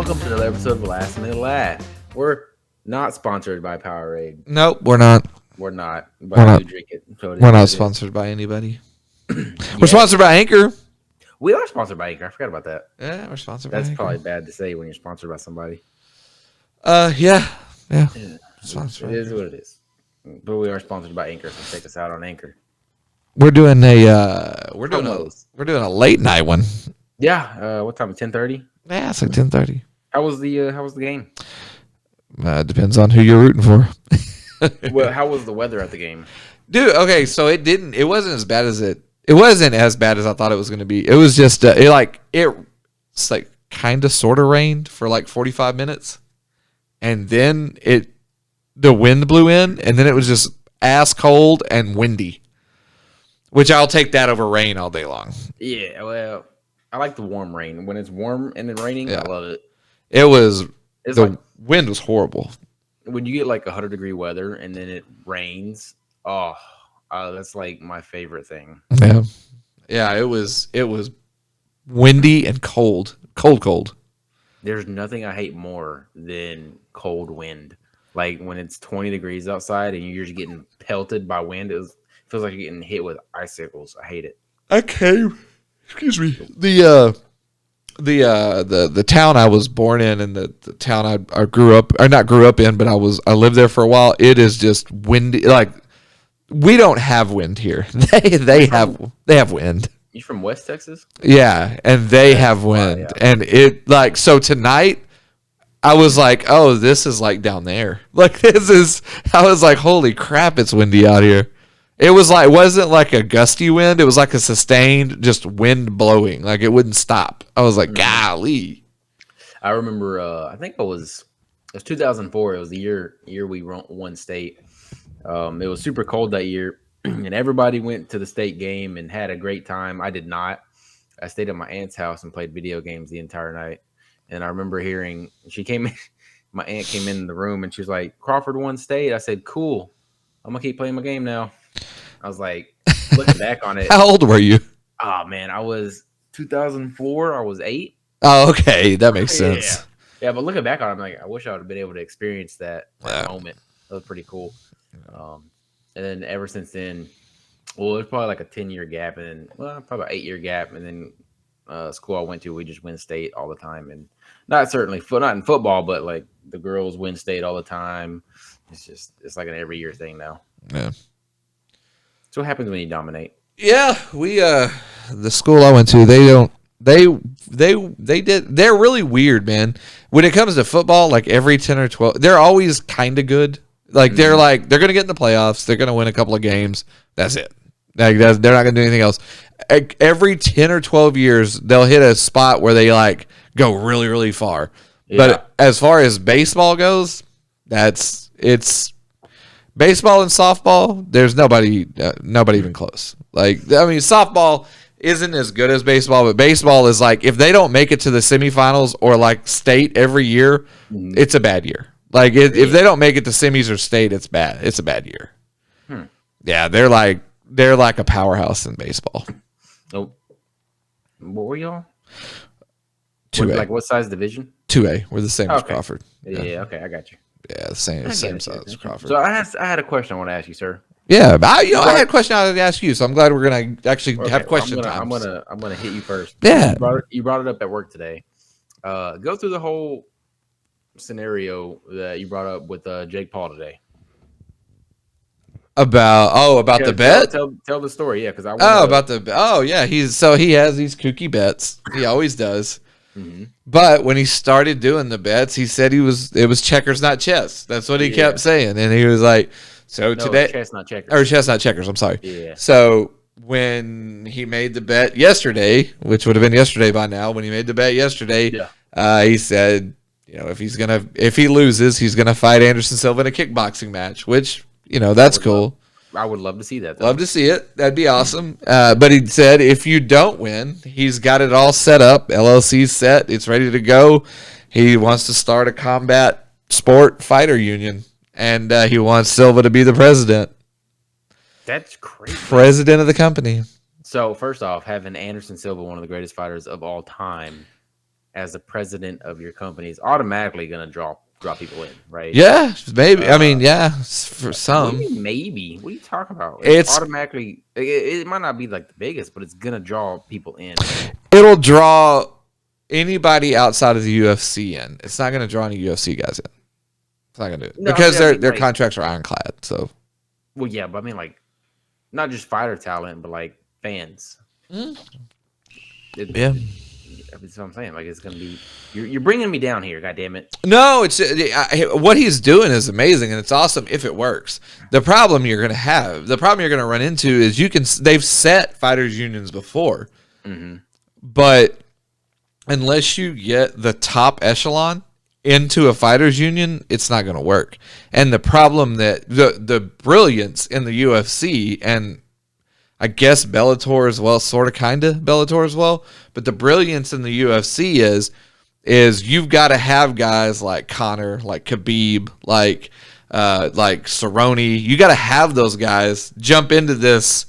welcome to another episode of Last Minute Laugh. We're not sponsored by Powerade. Nope, we're not. We're not, but We're I not. do drink it. So We're not sponsored by anybody. Yeah. We're sponsored by Anchor. We are sponsored by Anchor. I forgot about that. Yeah, we're sponsored by That's Anchor. probably bad to say when you're sponsored by somebody. Yeah. It is what it is. But we are sponsored by Anchor, so check us out on Anchor. We're doing a late night one. Yeah. What time? 10:30. Yeah, it's like 10:30. How was the game? Depends on who you're rooting for. Well, how was the weather at the game? Dude, okay, so it wasn't as bad as it wasn't as bad as I thought it was going to be. It was just it's like kind of sort of rained for like 45 minutes. And then the wind blew in, and then it was just ass cold and windy. Which I'll take that over rain all day long. Yeah, well, I like the warm rain. When it's warm and then raining, I love it. The wind was horrible. When you get like 100-degree weather and then it rains, that's like my favorite thing. Yeah, it was windy and cold. Cold. There's nothing I hate more than cold wind. Like when it's 20 degrees outside and you're just getting pelted by wind, it feels like you're getting hit with icicles. I hate it. Excuse me. The town I was born in and the town I grew up, or not grew up in, but I lived there for a while. It is just windy. Like we don't have wind here. They have wind. You from West Texas? Yeah, and they have wind. Yeah. And so tonight I was like, oh, this is like down there. Like I was like, holy crap, it's windy out here. It wasn't like a gusty wind. It was like a sustained just wind blowing. Like it wouldn't stop. I was like, golly. I remember, I think it was 2004. It was the year we won state. It was super cold that year, and everybody went to the state game and had a great time. I did not. I stayed at my aunt's house and played video games the entire night. And I remember hearing, my aunt came in the room and she was like, Crawford won state. I said, cool. I'm going to keep playing my game now. I was like, looking back on it. How old were you? Oh, man, I was 2004. I was 8. Oh, okay. That makes sense. Yeah, but looking back on it, I'm like, I wish I would have been able to experience that moment. That was pretty cool. And then ever since then, well, it was probably like a 10-year gap, and then, probably an 8-year gap. And then school I went to, we just win state all the time. And not in football, but like the girls win state all the time. It's like an every year thing now. Yeah. So what happens when you dominate? Yeah, the school I went to, they're really weird, man. When it comes to football, like every 10 or 12, they're always kind of good. Like they're going to get in the playoffs, they're going to win a couple of games. That's it. They're not going to do anything else. Every 10 or 12 years, they'll hit a spot where they like go really, really far. Yeah. But as far as baseball goes, it's baseball and softball. There's nobody even close. Like, I mean, softball isn't as good as baseball, but baseball is like, if they don't make it to the semifinals or like state every year, it's a bad year. Like if they don't make it to semis or state, it's bad. It's a bad year. Yeah, they're like a powerhouse in baseball. Oh, what were y'all? 2A. Like what size division? 2A. We're the same as Crawford. Yeah. Okay, I got you. Yeah, same size as Crawford. So I had a question I want to ask you, sir. Yeah, but I had a question I wanted to ask you, so I'm glad we're gonna actually have question time. I'm gonna hit you first. Yeah, you brought it up at work today. Go through the whole scenario that you brought up with Jake Paul today. About the bet. Tell the story, yeah. Because he has these kooky bets. He always does. Mm-hmm. But when he started doing the bets, he said it was checkers, not chess. That's what he kept saying, and he was like, today, chess, not checkers, or chess, not checkers. I'm sorry. Yeah. So when he made the bet yesterday, which would have been yesterday by now, when he made the bet yesterday, he said, if he loses, he's gonna fight Anderson Silva in a kickboxing match, which that's cool. I would love to see that. Love to see it. That'd be awesome. But he said if you don't win, he's got it all set up. LLC's set. It's ready to go. He wants to start a combat sport fighter union, and he wants Silva to be the president. That's crazy. President of the company. So first off, having Anderson Silva, one of the greatest fighters of all time, as the president of your company is automatically going to draw people in, right? Yeah, maybe. I Uh, mean, yeah, for what do some, you mean maybe? What are you talking about? It's it's automatically. It might not be like the biggest, but it's going to draw people in. it'll draw anybody outside of the UFC in. It's not going to draw any UFC guys in. It's not going to do it No, because I mean, their like, contracts are ironclad. So well, yeah, but I mean, like, not just fighter talent, but like fans. yeah. That's what I'm saying. Like, it's gonna be you're bringing me down here. God damn it. No, it's what he's doing is amazing and it's awesome if it works. The problem you're going to run into is they've set fighters unions before, but unless you get the top echelon into a fighters union, it's not going to work. And the problem that the brilliance in the UFC and I guess Bellator as well, sort of, kind of Bellator as well. But the brilliance in the UFC is you've got to have guys like Conor, like Khabib, like Cerrone. You got to have those guys jump into this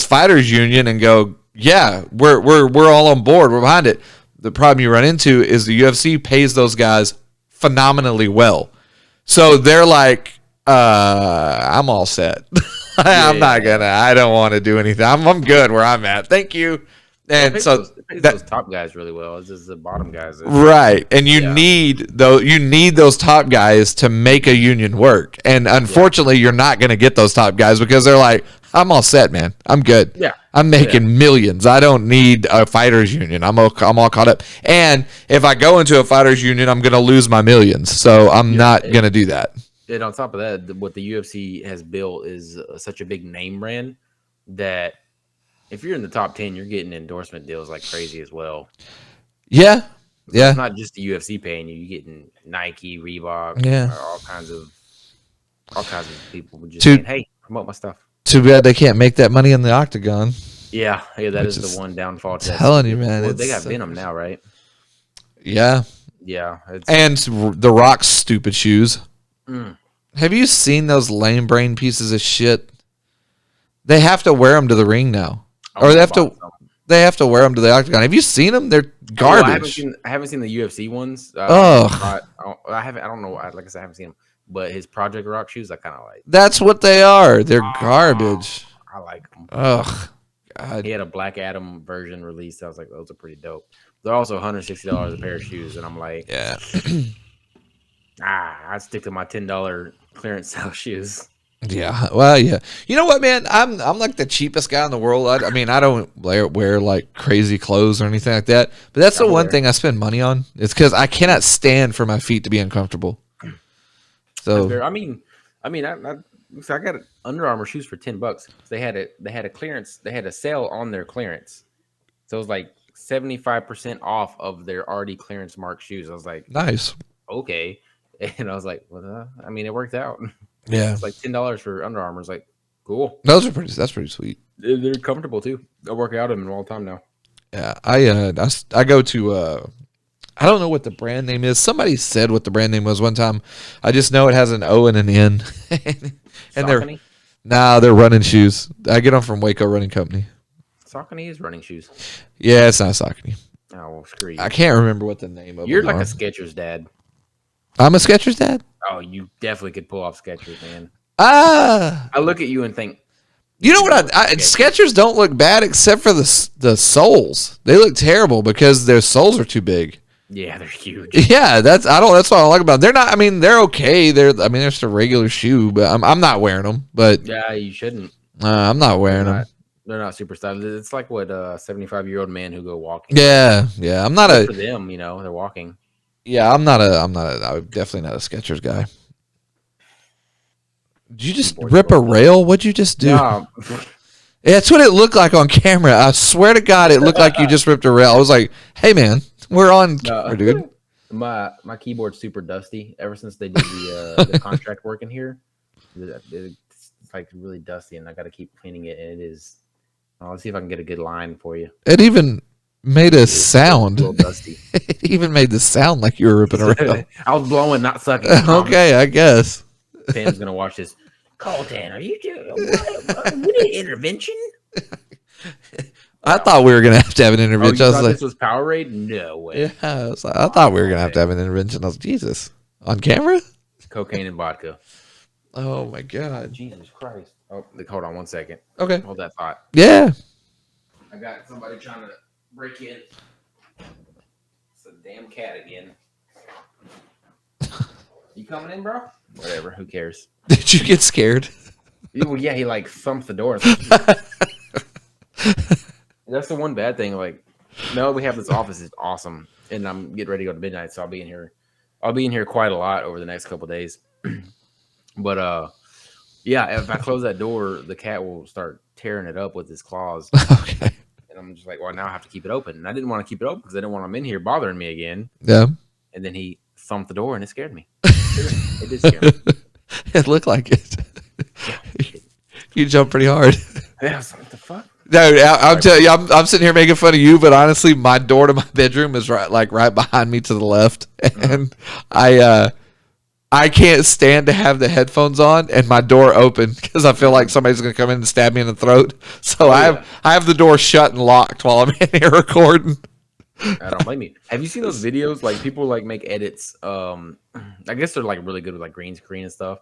fighters union and go, yeah, we're all on board, we're behind it. The problem you run into is the UFC pays those guys phenomenally well, so they're like, I'm all set. I don't want to do anything. I'm good where I'm at. Thank you. And so it pays those top guys really well. It's just the bottom guys. Right. And you need those top guys to make a union work. And unfortunately, you're not going to get those top guys because they're like, I'm all set, man. I'm good. Yeah. I'm making millions. I don't need a fighters union. I'm all caught up. And if I go into a fighters union, I'm going to lose my millions. So I'm not going to do that. And on top of that, what the UFC has built is such a big name brand that if you're in the top 10, you're getting endorsement deals like crazy as well. Yeah. So yeah. It's not just the UFC paying you. You're getting Nike, Reebok, all kinds of people just saying, hey, promote my stuff. Too bad they can't make that money in the octagon. Yeah, that is the one downfall. I'm telling you, man. Well, they got Venom now, right? Yeah. Yeah. And The Rock's stupid shoes. Have you seen those lame brain pieces of shit? They have to wear them to the ring now, or they have to wear them to the octagon. Have you seen them? They're garbage. I haven't seen the UFC ones. I haven't. I don't know. Like I said, I haven't seen them. But his Project Rock shoes, I kind of like. That's what they are. They're garbage. I like them. Ugh. God. He had a Black Adam version released. I was like, those are pretty dope. They're also $160 a pair of shoes, and I'm like, yeah. I'd stick to my $10 clearance sale shoes. Yeah, well, yeah. You know what, man? I'm like the cheapest guy in the world. I mean, I don't wear like crazy clothes or anything like that. But that's the one thing I spend money on. It's because I cannot stand for my feet to be uncomfortable. So I got Under Armour shoes for $10. They had a clearance. They had a sale on their clearance, so it was like 75% off of their already clearance marked shoes. I was like, nice. Okay. And I was like, well, it worked out. Yeah. It's like $10 for Under Armour. It's like, cool. That's pretty sweet. They're comfortable too. I work out in them all the time now. Yeah. I go to, I don't know what the brand name is. Somebody said what the brand name was one time. I just know it has an O and an N. And they're running shoes. I get them from Waco Running Company. Saucony is running shoes. Yeah, it's not Saucony. Oh, well, screw you. I can't remember what the name of it is. You're like a Skechers dad. I'm a Skechers dad? Oh, you definitely could pull off Skechers, man. I look at you and think, you know what? Skechers don't look bad except for the soles. They look terrible because their soles are too big. Yeah, they're huge. Yeah, that's what I like about them. They're not. I mean, they're okay. They're just a regular shoe, but I'm not wearing them. But yeah, you shouldn't. I'm not wearing them. They're not super stylish. It's like what 75-year-old man who go walking. Yeah. I'm not for them. They're walking. Yeah, I'm definitely not a Skechers guy. Did you just rip a rail? What'd you just do? No. That's what it looked like on camera. I swear to God, it looked like you just ripped a rail. I was like, hey, man, we're on camera, dude. My keyboard's super dusty. Ever since they did the contract work in here, it's like really dusty, and I got to keep cleaning it, and it is. Let's see if I can get a good line for you. It even made a sound. A little dusty. It even made the sound like you were ripping a rail. I was blowing, not sucking. Okay, I guess. Pam's gonna watch this. Colton, are you doing? We need intervention. I thought we were gonna have to have an Oh, intervention. you I was thought like, this was Powerade? No way. yeah, I thought we were gonna have to have an intervention. I was like, Jesus, on camera? Cocaine and vodka. Oh my god. Jesus Christ. Oh, hold on 1 second. Okay. Hold that thought. Yeah. I got somebody trying to break in. It's a damn cat again. You coming in, bro? Whatever. Who cares? Did you get scared? Well, yeah, he like thumped the door. That's the one bad thing. Like, no, we have this office. It's awesome, and I'm getting ready to go to midnight, so I'll be in here. I'll be in here quite a lot over the next couple of days. But yeah, if I close that door, the cat will start tearing it up with his claws. Okay. And I'm just like, well, now I have to keep it open. And I didn't want to keep it open because I didn't want him in here bothering me again. Yeah. And then he thumped the door, and it scared me. It did scare me. It looked like it. You jumped pretty hard. Yeah, I was like, what the fuck? No, I'm telling you, I'm sitting here making fun of you, but honestly, my door to my bedroom is right behind me to the left, and I can't stand to have the headphones on and my door open because I feel like somebody's gonna come in and stab me in the throat. So I have the door shut and locked while I'm in here recording. I don't blame you. Have you seen those videos? Like people like make edits. I guess they're like really good with like green screen and stuff.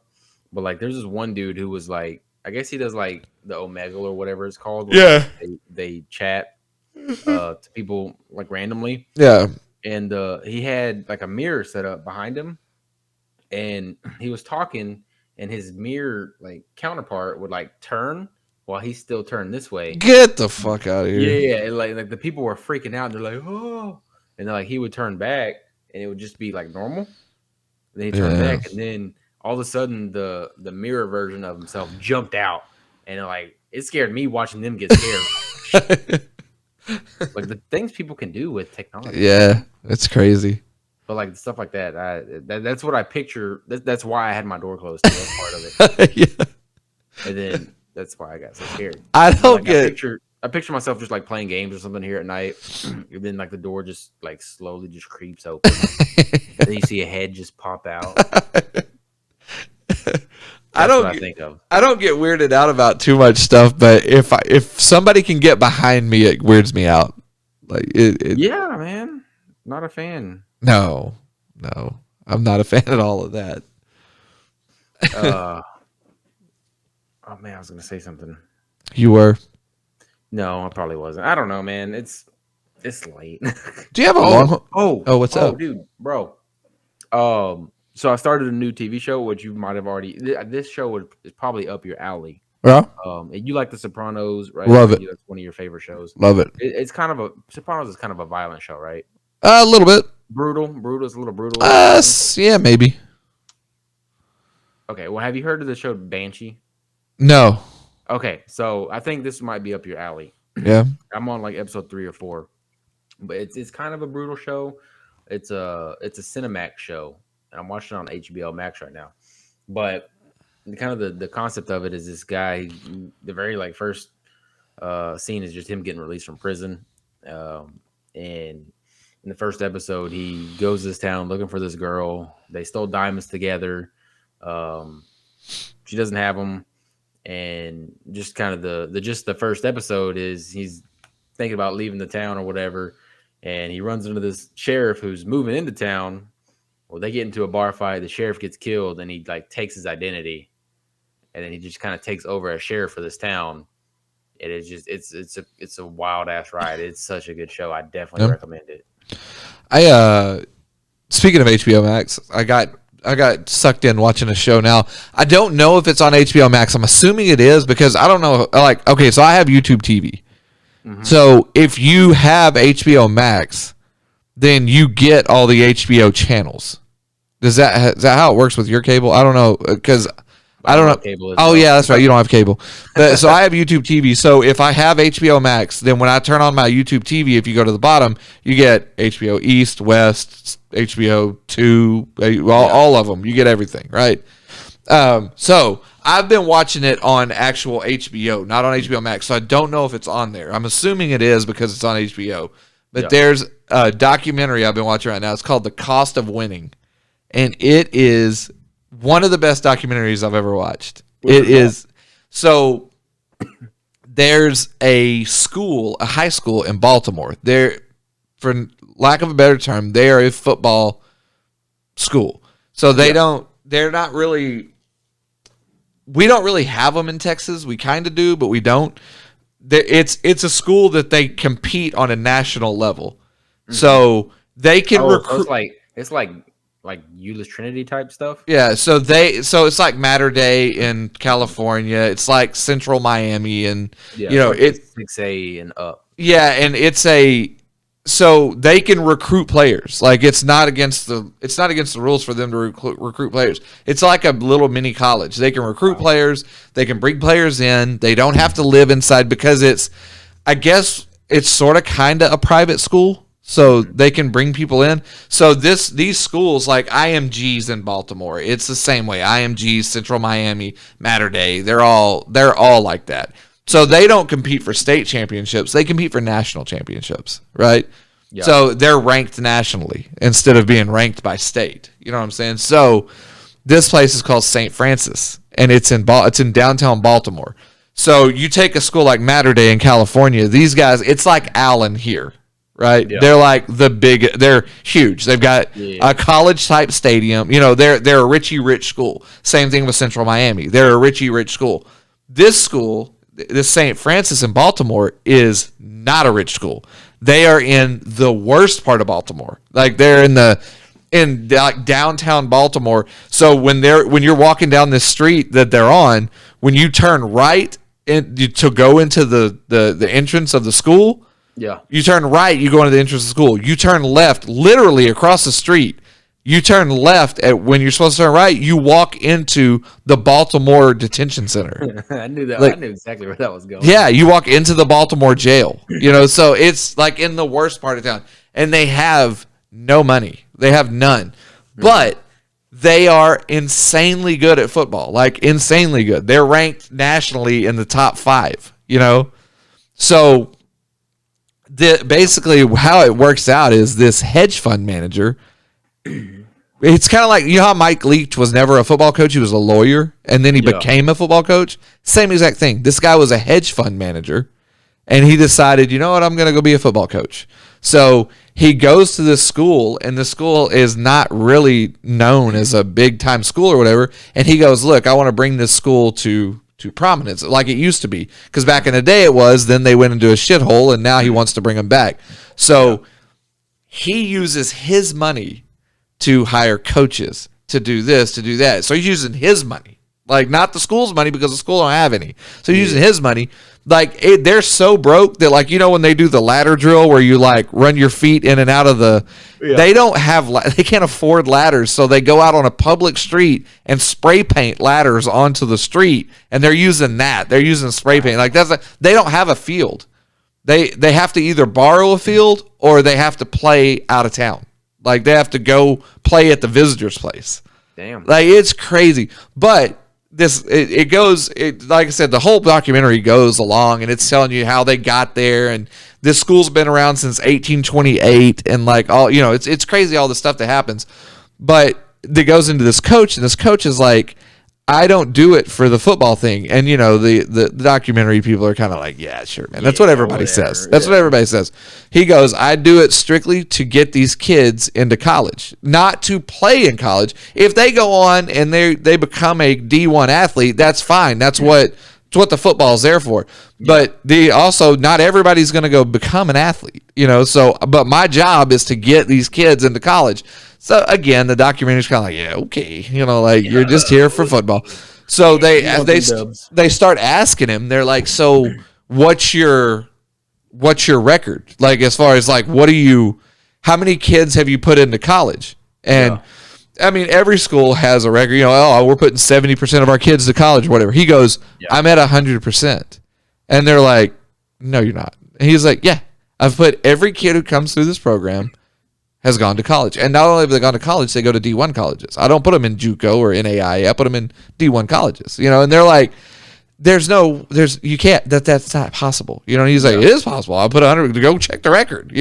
But like, there's this one dude who was like, I guess he does like the Omegle or whatever it's called. Yeah. They chat to people like randomly. Yeah. And he had like a mirror set up behind him, and he was talking, and his mirror like counterpart would like turn while he's still turned this way. Get the fuck out of here. Yeah, and like the people were freaking out. And they're like, oh, and then like he would turn back, and it would just be like normal. And then he turned back, and then all of a sudden the mirror version of himself jumped out, and like it scared me watching them get scared. Like the things people can do with technology. Yeah, it's crazy. But like stuff like that, that's what I picture. That's why I had my door closed. That's part of it. Yeah. And then that's why I got so scared. I don't like, get. I picture myself just like playing games or something here at night, and then like the door just like slowly just creeps open. Then you see a head just pop out. I don't think of. I don't get weirded out about too much stuff, but if somebody can get behind me, it weirds me out. Like yeah, man, not a fan. No, I'm not a fan at all of that. Oh man, I was gonna say something. You were? No, I probably wasn't. I don't know, man. It's late. Do you have a long? Oh, what's up, dude, bro? So I started a new TV show, which you might have already. This show is probably up your alley. Yeah. And you like The Sopranos, right? Love it. That's one of your favorite shows. Love it. It's kind of Sopranos is kind of a violent show, right? A little bit. Brutal. It's a little brutal. Yeah, maybe. Okay. Well, have you heard of the show Banshee? No. Okay, so I think this might be up your alley. Yeah. I'm on like episode 3 or 4, but it's kind of a brutal show. It's a Cinemax show, and I'm watching it on HBO Max right now. But the concept of it is this guy. The very like first scene is just him getting released from prison, and in the first episode, he goes to this town looking for this girl. They stole diamonds together. She doesn't have them. And just kind of the first episode is he's thinking about leaving the town or whatever, and he runs into this sheriff who's moving into town. Well, they get into a bar fight. The sheriff gets killed, and he like takes his identity, and then he just kind of takes over as sheriff for this town. It is just it's a wild ass ride. It's such a good show. I definitely recommend it. Speaking of HBO Max, I got sucked in watching a show now. I don't know if it's on HBO Max. I'm assuming it is because I don't know. Like, okay, so I have YouTube TV. Mm-hmm. So if you have HBO Max, then you get all the HBO channels. Is that how it works with your cable? I don't know because I don't know. Cable yeah, that's right. You don't have cable. So I have YouTube TV. So if I have HBO Max, then when I turn on my YouTube TV, if you go to the bottom, you get HBO East, West, HBO 2, all of them. You get everything, right? So I've been watching it on actual HBO, not on HBO Max. So I don't know if it's on there. I'm assuming it is because it's on HBO. But there's a documentary I've been watching right now. It's called The Cost of Winning. And it is one of the best documentaries I've ever watched. It is. So there's a school, a high school in Baltimore. They're, for lack of a better term, they are a football school. So they're not really, we don't really have them in Texas. We kind of do, but we don't. It's a school that they compete on a national level. Mm-hmm. So they can recruit. So it's like Euless Trinity type stuff. Yeah, so it's like Mater Dei in California. It's like Central Miami, and it's 6A and up. Yeah, and so they can recruit players. Like it's not against the rules for them to recruit players. It's like a little mini college. They can recruit players. They can bring players in. They don't have to live inside because I guess it's sort of kind of a private school. So they can bring people in. So these schools like IMG's in Baltimore, it's the same way. IMG's, Central Miami, Mater Dei, they're all like that. So they don't compete for state championships. They compete for national championships, right? Yeah. So they're ranked nationally instead of being ranked by state. You know what I'm saying? So this place is called St. Francis, and it's in downtown Baltimore. So you take a school like Mater Dei in California, these guys, it's like Allen here. Right, yeah. They're like they're huge. They've got a college type stadium. They're a rich school. Same thing with Central Miami. They're a rich school. This school, this St. Francis in Baltimore, is not a rich school. They are in the worst part of Baltimore. Like they're in like downtown Baltimore. So when you're walking down this street that they're on, when you turn right to go into the entrance of the school. Yeah. You turn right, you go into the entrance of the school. You turn left, literally across the street. You turn left when you're supposed to turn right, you walk into the Baltimore Detention Center. I knew that. I knew exactly where that was going. Yeah, you walk into the Baltimore jail. So it's like in the worst part of town. And they have no money. They have none. But they are insanely good at football. Like insanely good. They're ranked nationally in the top 5, So basically how it works out is this hedge fund manager, it's kind of like, how Mike Leach was never a football coach, he was a lawyer, and then he became a football coach. Same exact thing. This guy was a hedge fund manager, and he decided, you know what, I'm going to go be a football coach. So he goes to this school, and the school is not really known as a big time school or whatever, and he goes, look, I want to bring this school to prominence like it used to be, because back in the day it was, then they went into a shithole, and now he wants to bring them back. So he uses his money to hire coaches, to do this, to do that. So he's using his money, like not the school's money, because the school don't have any. So he's using his money. Like they're so broke that, like, when they do the ladder drill where you like run your feet in and out of they don't have, they can't afford ladders. So they go out on a public street and spray paint ladders onto the street, and they're using that. They're using spray paint. Like they don't have a field. They have to either borrow a field or they have to play out of town. Like they have to go play at the visitor's place. Damn. Like it's crazy. But like I said, the whole documentary goes along, and it's telling you how they got there, and this school's been around since 1828, and like all, it's crazy all the stuff that happens. But it goes into this coach, and this coach is like, I don't do it for the football thing. And the documentary people are kind of like, yeah, sure, man. That's what everybody says. That's what everybody says. He goes, I do it strictly to get these kids into college, not to play in college. If they go on and they become a D1 athlete, that's fine. That's what the football is there for. But not everybody's going to go become an athlete, but my job is to get these kids into college. So again, the documentary's kind of like, yeah, okay, you're just here for football. So they start asking him. They're like, so what's your record? Like, as far as like, how many kids have you put into college? And I mean, every school has a record. We're putting 70% of our kids to college or whatever. He goes, I'm at 100%. And they're like, no, you're not. And he's like, yeah, I've put every kid who comes through this program has gone to college. And not only have they gone to college, they go to D1 colleges. I don't put them in JUCO or NAIA. I put them in D1 colleges, and they're like, you can't, that's not possible. And he's like, it is possible. I'll put 100 to go check the record,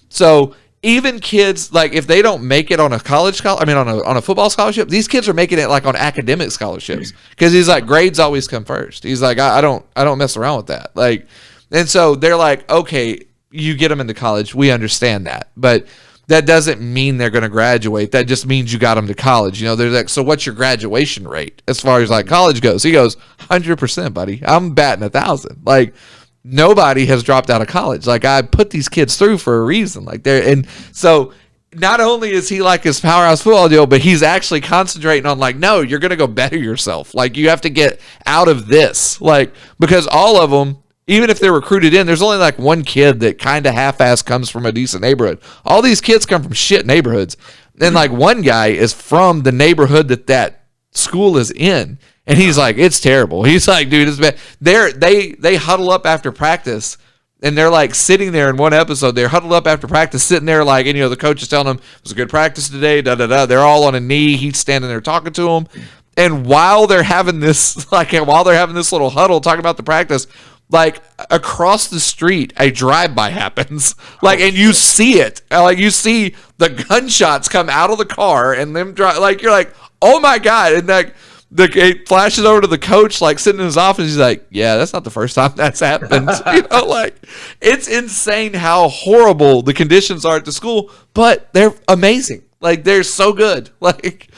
So even kids, like if they don't make it on a on a football scholarship, these kids are making it like on academic scholarships because he's like grades always come first. He's like I don't mess around with that. Like, and so they're like, okay, you get them into college, we understand that, but that doesn't mean they're going to graduate. That just means you got them to college. You know, they're like, so what's your graduation rate as far as like college goes? He goes, 100%, buddy. I'm batting 1,000. Like, nobody has dropped out of college. Like, I put these kids through for a reason. Like, and so not only is he like his powerhouse football deal, but he's actually concentrating on like, no, you're going to go better yourself. Like, you have to get out of this. Like, because all of them, even if they're recruited in, there's only like one kid that kind of half-ass comes from a decent neighborhood. All these kids come from shit neighborhoods. And like one guy is from the neighborhood that school is in. And he's like, it's terrible. He's like, dude, it's bad. They huddle up after practice, and they're like sitting there in one episode. They're huddled up after practice, sitting there like, and the coach is telling them it was a good practice today. Da da da. They're all on a knee. He's standing there talking to them, and while they're having this little huddle talking about the practice, like across the street, a drive-by happens. Like, and you see it. Like, you see the gunshots come out of the car, and them drive. Like, you're like, oh my god, and like. It flashes over to the coach, like sitting in his office. He's like, "Yeah, that's not the first time that's happened." Like it's insane how horrible the conditions are at the school, but they're amazing. Like they're so good. Like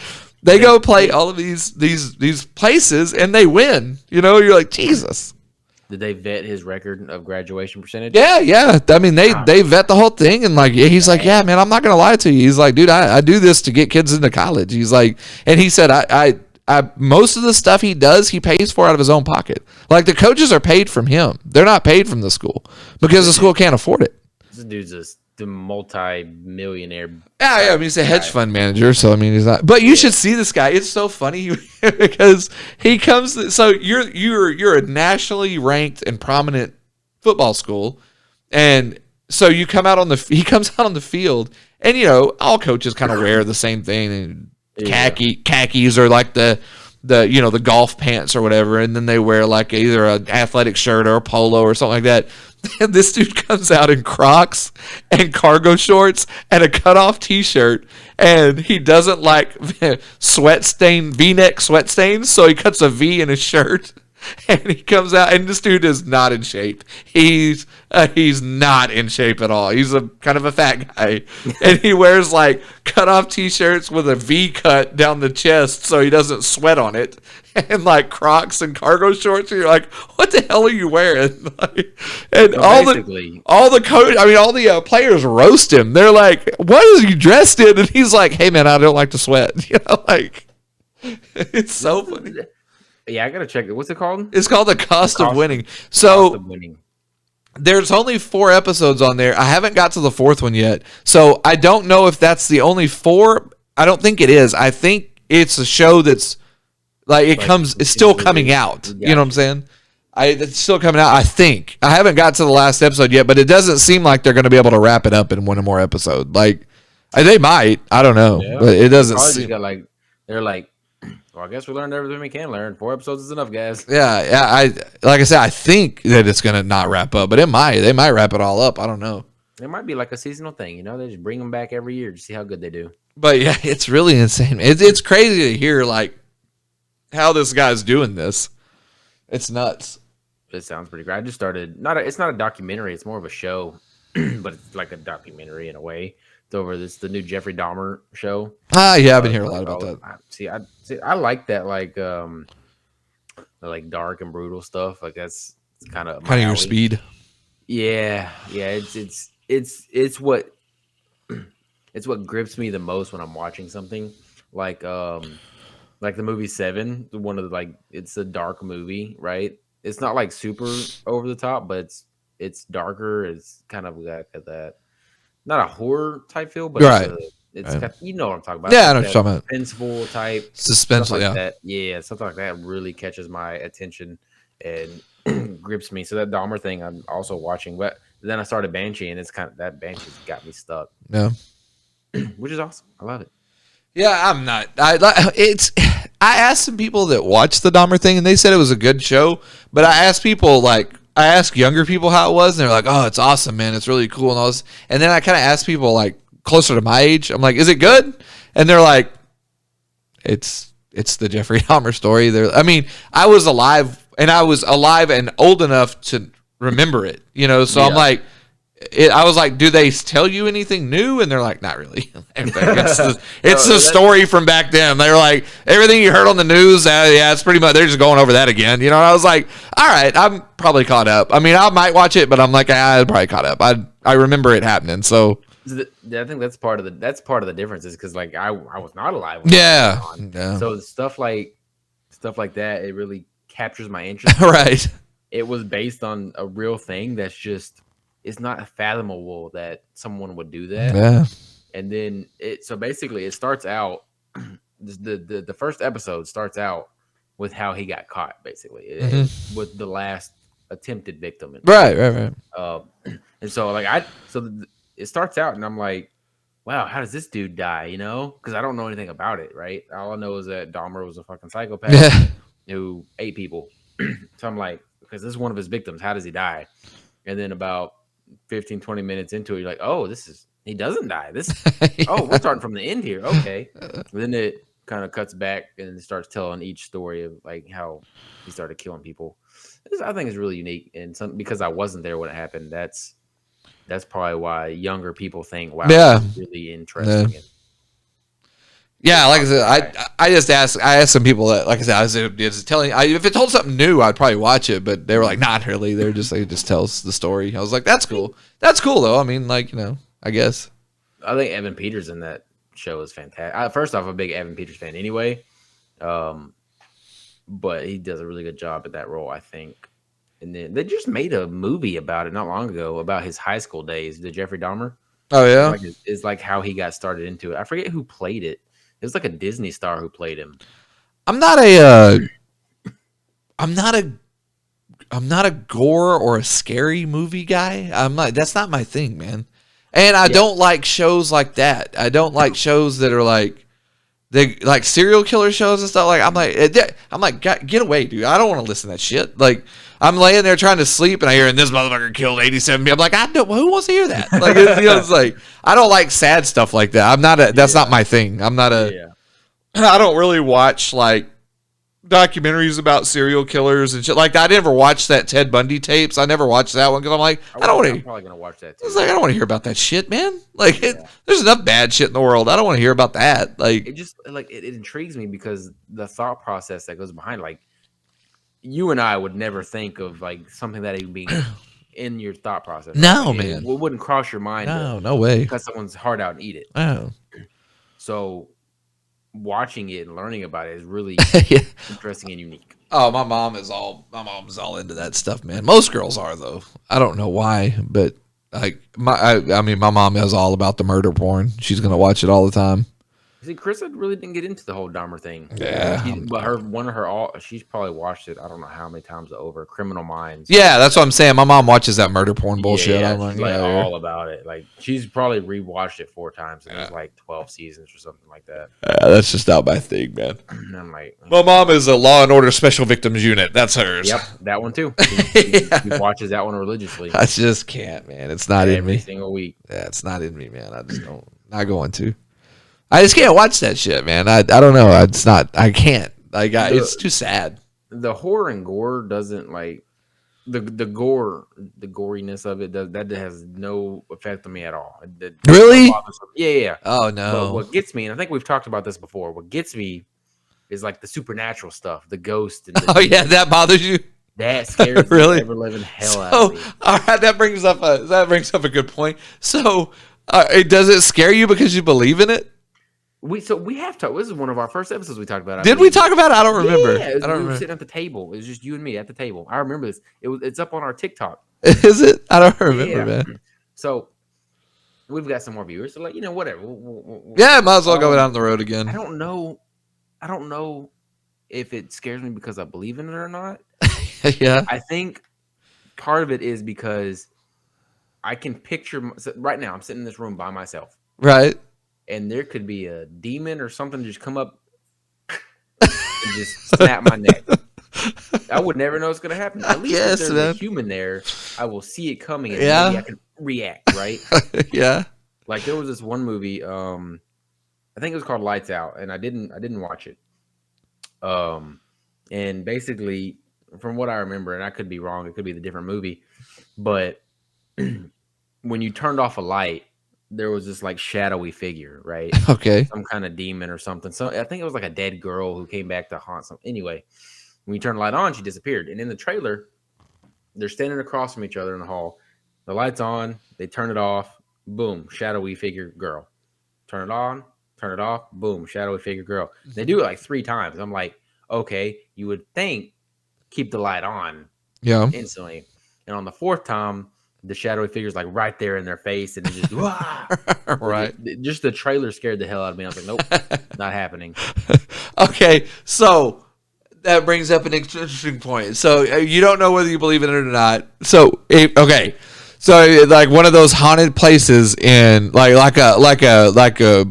they go play all of these places and they win. You're like, Jesus. Did they vet his record of graduation percentage? Yeah. I mean, they vet the whole thing, and like he's like, yeah, man, I'm not gonna lie to you. He's like, dude, I do this to get kids into college. He's like, and he said, I most of the stuff he does, he pays for out of his own pocket. Like the coaches are paid from him. They're not paid from the school because the school can't afford it. This dude's the multi-millionaire. Yeah. I mean, he's a hedge fund manager, so I mean, he's not. But you should see this guy. It's so funny because he comes. So you're a nationally ranked and prominent football school, and so you come out he comes out on the field, and all coaches kind of wear the same thing and. Khakis or like the golf pants or whatever, and then they wear like either an athletic shirt or a polo or something like that. And this dude comes out in Crocs and cargo shorts and a cutoff t-shirt, and he doesn't like V-neck sweat stains, so he cuts a V in his shirt. And he comes out, and this dude is not in shape. He's not in shape at all. He's a kind of a fat guy, and he wears like cut off t-shirts with a V cut down the chest so he doesn't sweat on it, and like Crocs and cargo shorts. And you're like, what the hell are you wearing? And all the players roast him. They're like, what is he dressed in? And he's like, hey man, I don't like to sweat. Like it's so funny. Yeah, I gotta check it. What's it called? It's called The Cost of Winning. So there's only 4 episodes on there. I haven't got to the 4th one yet. So I don't know if that's the only 4. I don't think it is. I think it's a show that's like it's still coming out. You know what I'm saying? It's still coming out, I think. I haven't got to the last episode yet, but it doesn't seem like they're going to be able to wrap it up in one more episode. Like they might. I don't know. Yeah. But it doesn't seem they're like, well, I guess we learned everything we can learn. 4 episodes is enough, guys. Yeah. Like I said, I think that it's gonna not wrap up, but they might wrap it all up. I don't know. It might be like a seasonal thing, They just bring them back every year to see how good they do. But yeah, it's really insane. It's crazy to hear like how this guy's doing this. It's nuts. It sounds pretty great. I just started. It's not a documentary. It's more of a show, but it's like a documentary in a way. Over the new Jeffrey Dahmer show. Yeah, I've been hearing a lot about that. I like that like dark and brutal stuff. Like that's kind of your speed. Yeah. It's what grips me the most when I'm watching something like the movie Seven. One of the it's a dark movie, right? It's not like super over the top, but it's darker. It's kind of like that. Not a horror type feel, but right. It's kind of, what I'm talking about. Yeah, I know what you're talking about. Suspenseful type. Suspenseful, like yeah. That. Yeah, something like that really catches my attention and grips me. So that Dahmer thing I'm also watching, but then I started Banshee, and it's kind of that Banshee's got me stuck. Yeah, which is awesome. I love it. Yeah, I'm not. I asked some people that watched the Dahmer thing, and they said it was a good show. But I asked people I asked younger people how it was, and they're like, "Oh, it's awesome, man! It's really cool." And all this. And then I kind of asked people closer to my age. I'm like, is it good? And they're like, it's the Jeffrey Dahmer story. I mean, I was alive and old enough to remember it, so I'm like, I was like, do they tell you anything new? And they're like, not really. It's the story from back then. They were like, everything you heard on the news, yeah, it's pretty much, they're just going over that again. And I was like, all right, I'm probably caught up. I mean, I might watch it, but I'm like, I'm probably caught up. I remember it happening. So I think that's part of the difference is because like I was not alive. Yeah. So stuff like that, it really captures my interest. Right. It was based on a real thing that's just, it's not fathomable that someone would do that. Yeah. And then so basically it starts out, the first episode starts out with how he got caught, basically, with the last attempted victim. Right. And so like it starts out and I'm like, wow, how does this dude die? Because I don't know anything about it, right? All I know is that Dahmer was a fucking psychopath who ate people. So I'm like, because this is one of his victims, how does he die? And then about 15, 20 minutes into it, you're like, oh, he doesn't die. We're starting from the end here. Okay. Then it kind of cuts back and it starts telling each story of like how he started killing people. I think it's really unique. And because I wasn't there when it happened, that's probably why younger people think, wow, this is really interesting. Yeah, like I said, I asked some people that, like I said, if it told something new, I'd probably watch it, but they were like, not really. It just tells the story. I was like, that's cool. That's cool though. I mean, like, I guess. I think Evan Peters in that show is fantastic. First off, I'm a big Evan Peters fan anyway, but he does a really good job at that role, I think. And then they just made a movie about it not long ago about his high school days, the Jeffrey Dahmer. Oh yeah, it's like how he got started into it. I forget who played it. It was like a Disney star who played him. I'm not a gore or a scary movie guy. That's not my thing, man. And I don't like shows like that. I don't like shows that are like serial killer shows and stuff. Like I'm like, get away, dude. I don't want to listen to that shit. Like I'm laying there trying to sleep and I hear, and this motherfucker killed 87 people. I'm like, who wants to hear that? Like, it's like, I don't like sad stuff like that. That's not my thing. I don't really watch like documentaries about serial killers and shit. Like I never watched that Ted Bundy tapes. I never watched that one because I'm like, I'm probably gonna watch that too. It's like, I don't want to hear about that shit, man. Like there's enough bad shit in the world. I don't want to hear about that. Like it just it intrigues me because the thought process that goes behind, like you and I would never think of like something that even being in your thought process. No, man. It wouldn't cross your mind. No way. Cut someone's heart out and eat it. Oh. So watching it and learning about it is really interesting and unique. Oh, my mom's all into that stuff, man. Most girls are though. I don't know why, but like my mom is all about the murder porn. She's gonna watch it all the time. See, Krista really didn't get into the whole Dahmer thing. Yeah, but she's probably watched it. I don't know how many times over. Criminal Minds. Yeah, that's what I'm saying. My mom watches that murder porn bullshit. Yeah, I'm like all about it. Like she's probably rewatched it 4 times, and there's like 12 seasons or something like that. Yeah, that's just not my thing, man. And I'm like, my mom is a Law and Order Special Victims Unit. That's hers. Yep, that one too. She watches that one religiously. I just can't, man. It's not in me. Every single week. Yeah, it's not in me, man. I just don't. Not going to. I just can't watch that shit, man. I don't know. It's not. I can't. Like it's too sad. The horror and gore doesn't like the goriness of it. That has no effect on me at all. Really? Yeah. Oh no. But what gets me, and I think we've talked about this before. What gets me is like the supernatural stuff, the ghost. And that bothers you. That scares really? the ever-living hell out of me. All right, that brings up a good point. So, does it scare you because you believe in it? We have talked. This is one of our first episodes we talked about. Did we talk about it? I don't remember. Yeah, we were sitting at the table. It was just you and me at the table. I remember this. It's up on our TikTok. Is it? I don't remember, man. So we've got some more viewers. So whatever. Might as well go down the road again. I don't know if it scares me because I believe in it or not. Yeah. I think part of it is because I can picture right now. I'm sitting in this room by myself. Right. And there could be a demon or something just come up and just snap my neck. I would never know what's going to happen. At least if there's a human there, I will see it coming and maybe I can react, right? Yeah. Like there was this one movie, I think it was called Lights Out, and I didn't watch it. Um, and basically, from what I remember, and I could be wrong, it could be the different movie, but when you turned off a light, there was this like shadowy figure, right? Okay. Some kind of demon or something. So I think it was like a dead girl who came back to haunt some. Anyway, when you turn the light on, she disappeared. And in the trailer, they're standing across from each other in the hall. The light's on. They turn it off. Boom, shadowy figure girl. Turn it on. Turn it off. Boom, shadowy figure girl. They do it like 3 times. I'm like, okay, you would think keep the light on Yeah. instantly. And on the 4th time, the shadowy figure's like right there in their face, and it just Wah! Right. Just the trailer scared the hell out of me. I was like, nope, not happening. Okay, so that brings up an interesting point. So you don't know whether you believe in it or not. So okay, so like one of those haunted places in like a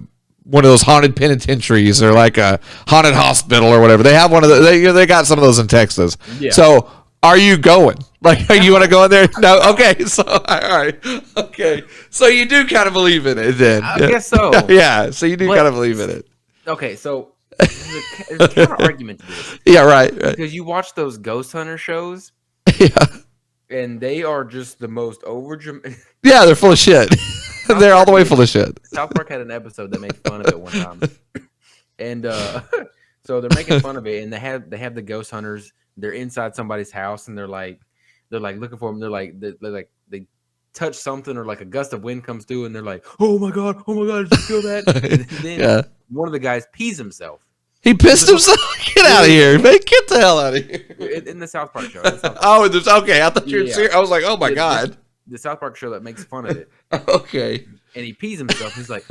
one of those haunted penitentiaries or like a haunted hospital or whatever. They have one of the they got some of those in Texas. Yeah. So are you going? Like, you want to go in there? No. Okay. So, all right. Okay. So you do kind of believe in it then? I guess so. Yeah. So you do But- kind of believe in it. Okay, so there's a counter argument to this Yeah. Right. Right. because you watch those ghost hunter shows, Yeah. and they are just the most Yeah. They're full of shit. They're all the way full of shit. South Park had an episode that made fun of it one time, and so they're making fun of it, and they have the ghost hunters. They're inside somebody's house, and they're like looking for them. They touch something, or like a gust of wind comes through, and they're like, oh my god, did you feel that? And then Yeah. one of the guys pees himself He pissed himself. Get out of here, man! Get the hell out of here. in the South Park show. South Park. Oh, there's okay. I thought you were Yeah. serious. I was like, oh my The- god. The South Park show that makes fun of it. Okay. And he pees himself. He's like,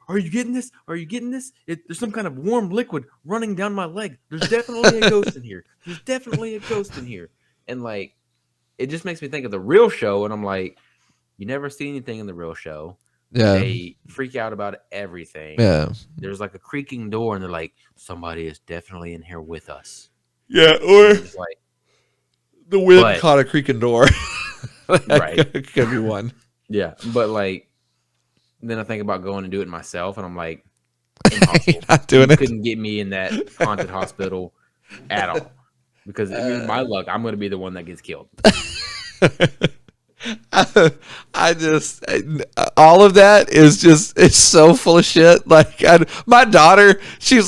are you getting this? Are you getting this? There's some kind of warm liquid running down my leg. There's definitely a ghost in here. There's definitely a ghost in here. And like, it just makes me think of the real show. And I'm like, you never see anything in the real show. Yeah. They freak out about everything. Yeah. There's like a creaking door, and they're like, somebody is definitely in here with us. Yeah. And Or it's like, the wind But- caught a creaking door. Right. Could be one. yeah. But like, then I think about going and do it myself, and I'm like, impossible. You're not doing You it. couldn't get me in that haunted hospital at all. Because my luck, I'm going to be the one that gets killed. I just all of that is just it's so full of shit. Like my daughter, she's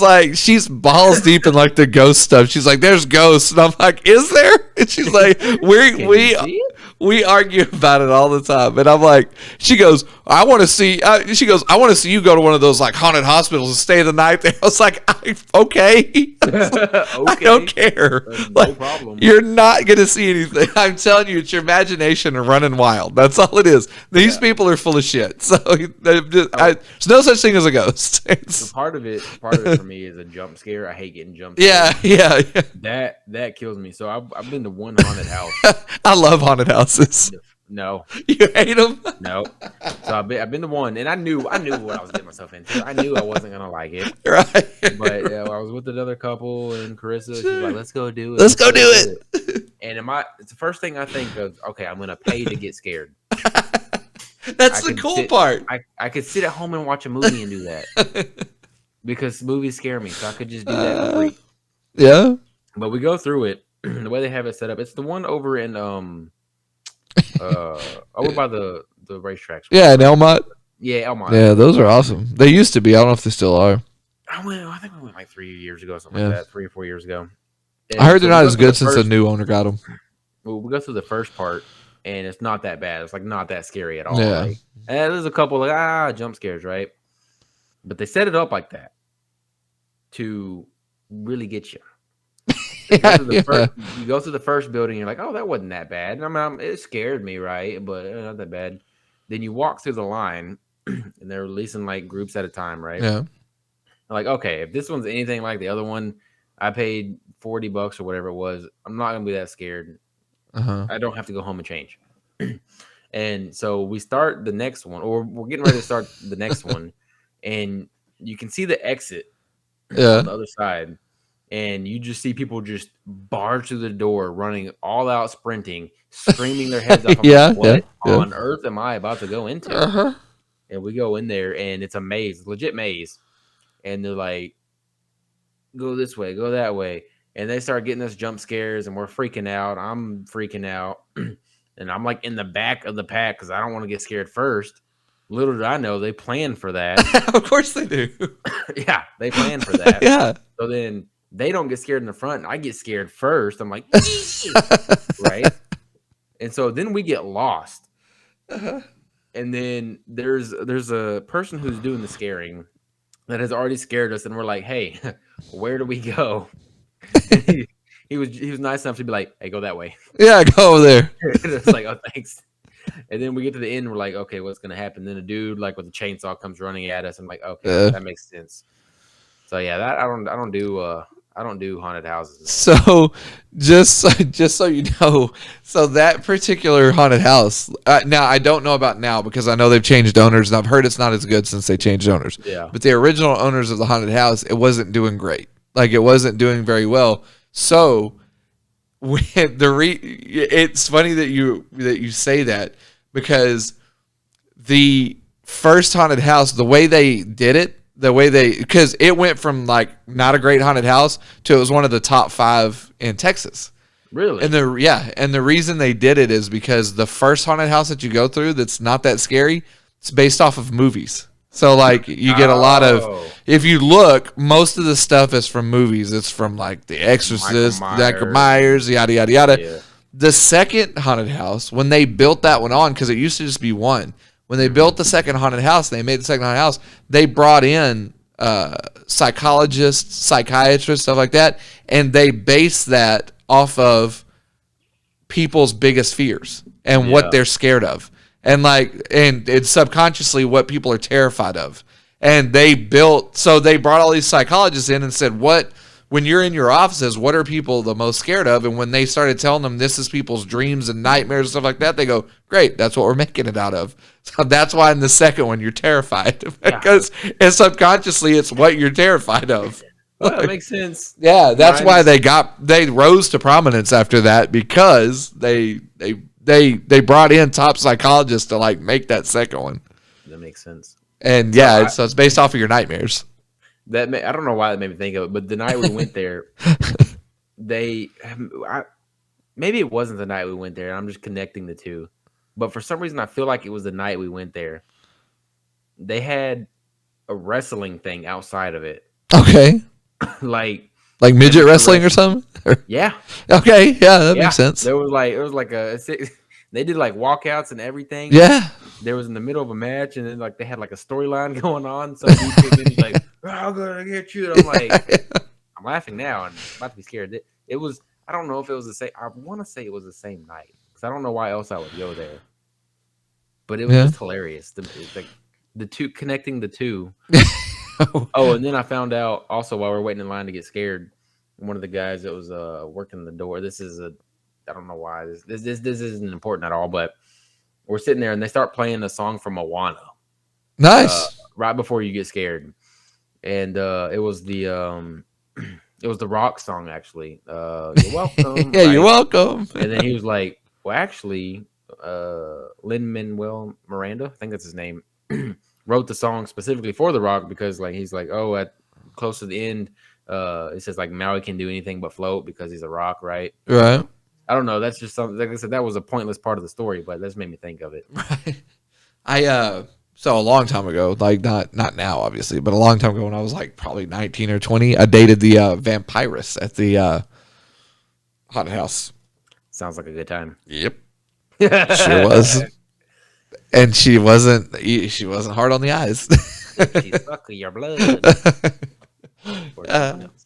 balls deep in like the ghost stuff. She's like, "There's ghosts," and I'm like, "Is there?" And she's like, Can you see it? We argue about it all the time." And I'm like, she goes, "I want to see." She goes, "I want to see you go to one of those like haunted hospitals and stay the night there." I was like, "Okay." I don't care. No Like, problem. you're not gonna see anything. I'm telling you, it's your imagination and running wild. That's all it is. These people are full of shit. So there's no such thing as a ghost. So part of it for me is a jump scare. I hate getting jumped. Yeah. That kills me. So I've been to one haunted house. I love haunted houses. No, You hate them? no. So I've been to one, and I knew what I was getting myself into. I knew I wasn't gonna like it. Right. But I was with another couple, and Carissa, she's like, "Let's go do it. Let's go do it." And it's the first thing I think of. Okay, I'm gonna pay to get scared. That's I the could cool sit- part. I could sit at home and watch a movie and do that because movies scare me, so I could just do that for free. Yeah. But we go through it the way they have it set up. It's the one over in over by the racetracks. Yeah, in Elmont. Yeah, Elmont. Yeah, those are awesome. They used to be. I don't know if they still are. I think we went like 3 years ago, something Yeah. like that. 3 or 4 years ago. And I heard so they're we not go as through good since the new owner got them. Well, we go through the first part, and it's not that bad. It's like not that scary at all. Yeah. Like, and there's a couple like jump scares, right? But they set it up like that to really get you. You go through the first- you go through the first building, you're like, oh, that wasn't that bad. And it scared me, right? But not that bad. Then you walk through the line, and they're releasing like groups at a time, right? Yeah. I'm like, okay, if this one's anything like the other one, I paid $40 or whatever it was. I'm not gonna be that scared. Uh-huh. I don't have to go home and change. And so we start the next one, or we're getting ready to start the next one, and you can see the exit Yeah. on the other side, and you just see people just barge through the door, running all out, sprinting, screaming their heads off. I'm Yeah, like, what yeah. on earth am I about to go into? Uh-huh. and we go in there, and it's a maze, legit maze, and they're like, go this way, go that way. And they start getting us jump scares, and we're freaking out. I'm freaking out. And I'm like in the back of the pack because I don't want to get scared first. Little did I know they planned for that. Of course they do. Yeah, they planned for that. Yeah. So then they don't get scared in the front, and I get scared first. I'm like, right? And so then we get lost. Uh-huh. And then there's a person who's doing the scaring that has already scared us, and we're like, hey, where do we go? And he was nice enough to be like, hey, go that way. Yeah, go over there. And it's like, oh, thanks. And then we get to the end, we're like, okay, what's gonna happen? Then a dude like with a chainsaw comes running at us. I'm like, okay, that makes sense. So yeah, that I don't do haunted houses now. So just so you know, so that particular haunted house. Now I don't know about now because I know they've changed owners, and I've heard it's not as good since they changed owners. Yeah. But the original owners of the haunted house, it wasn't doing great. Like it wasn't doing very well. So when it's funny that you say that because the first haunted house, the way they did it, because it went from like not a great haunted house to it was one of the top 5 in Texas. Really? And the reason they did it is because the first haunted house that you go through that's not that scary, it's based off of movies. So like you get a lot of, if you look, most of the stuff is from movies. It's from like The Exorcist, Michael Myers, yada yada yada. Yeah. The second haunted house, when they built that one on, because it used to just be one. When they built the second haunted house, they made the second haunted house. They brought in psychologists, psychiatrists, stuff like that, and they based that off of people's biggest fears and what they're scared of. And it's subconsciously what people are terrified of. And they brought all these psychologists in and said, when you're in your offices, what are people the most scared of? And when they started telling them this is people's dreams and nightmares and stuff like that, they go, great, that's what we're making it out of. So that's why in the second one you're terrified because subconsciously it's what you're terrified of. Well, that makes sense. Yeah, that's why they rose to prominence after that because they brought in top psychologists to like make that second one. That makes sense. And so it's based off of your nightmares. I don't know why that made me think of it, but the night we went there, maybe it wasn't the night we went there. I'm just connecting the two, but for some reason I feel like it was the night we went there. They had a wrestling thing outside of it. Okay. like midget wrestling or something? Yeah. Okay. Yeah, that makes sense. It was like they did like walkouts and everything. Yeah. There was in the middle of a match, and then like they had like a storyline going on. So he's like, "I'm gonna get you." And I'm like, I'm laughing now and I'm about to be scared. It was. I don't know if it was the same. I want to say it was the same night because I don't know why else I would go there. But it was just hilarious. The two connecting the two. Oh, and then I found out also while we were waiting in line to get scared, one of the guys that was working the door. I don't know why this isn't important at all, but we're sitting there and they start playing a song from Moana. Nice. Right before you get scared, and it was the Rock song actually. You're welcome. Yeah, right? You're welcome. And then he was like, well, actually, Lin-Manuel Miranda, I think that's his name. Wrote the song specifically for The Rock because like he's like, oh, at close to the end, it says like Maui can do anything but float because he's a rock, right? Right. I don't know. That's just something. Like I said, that was a pointless part of the story, but that's made me think of it. Right. So a long time ago, like not now, obviously, but a long time ago when I was like probably 19 or 20, I dated the vampirist at the haunted house. Sounds like a good time. Yep. Sure was. And she wasn't hard on the eyes. She sucked your blood.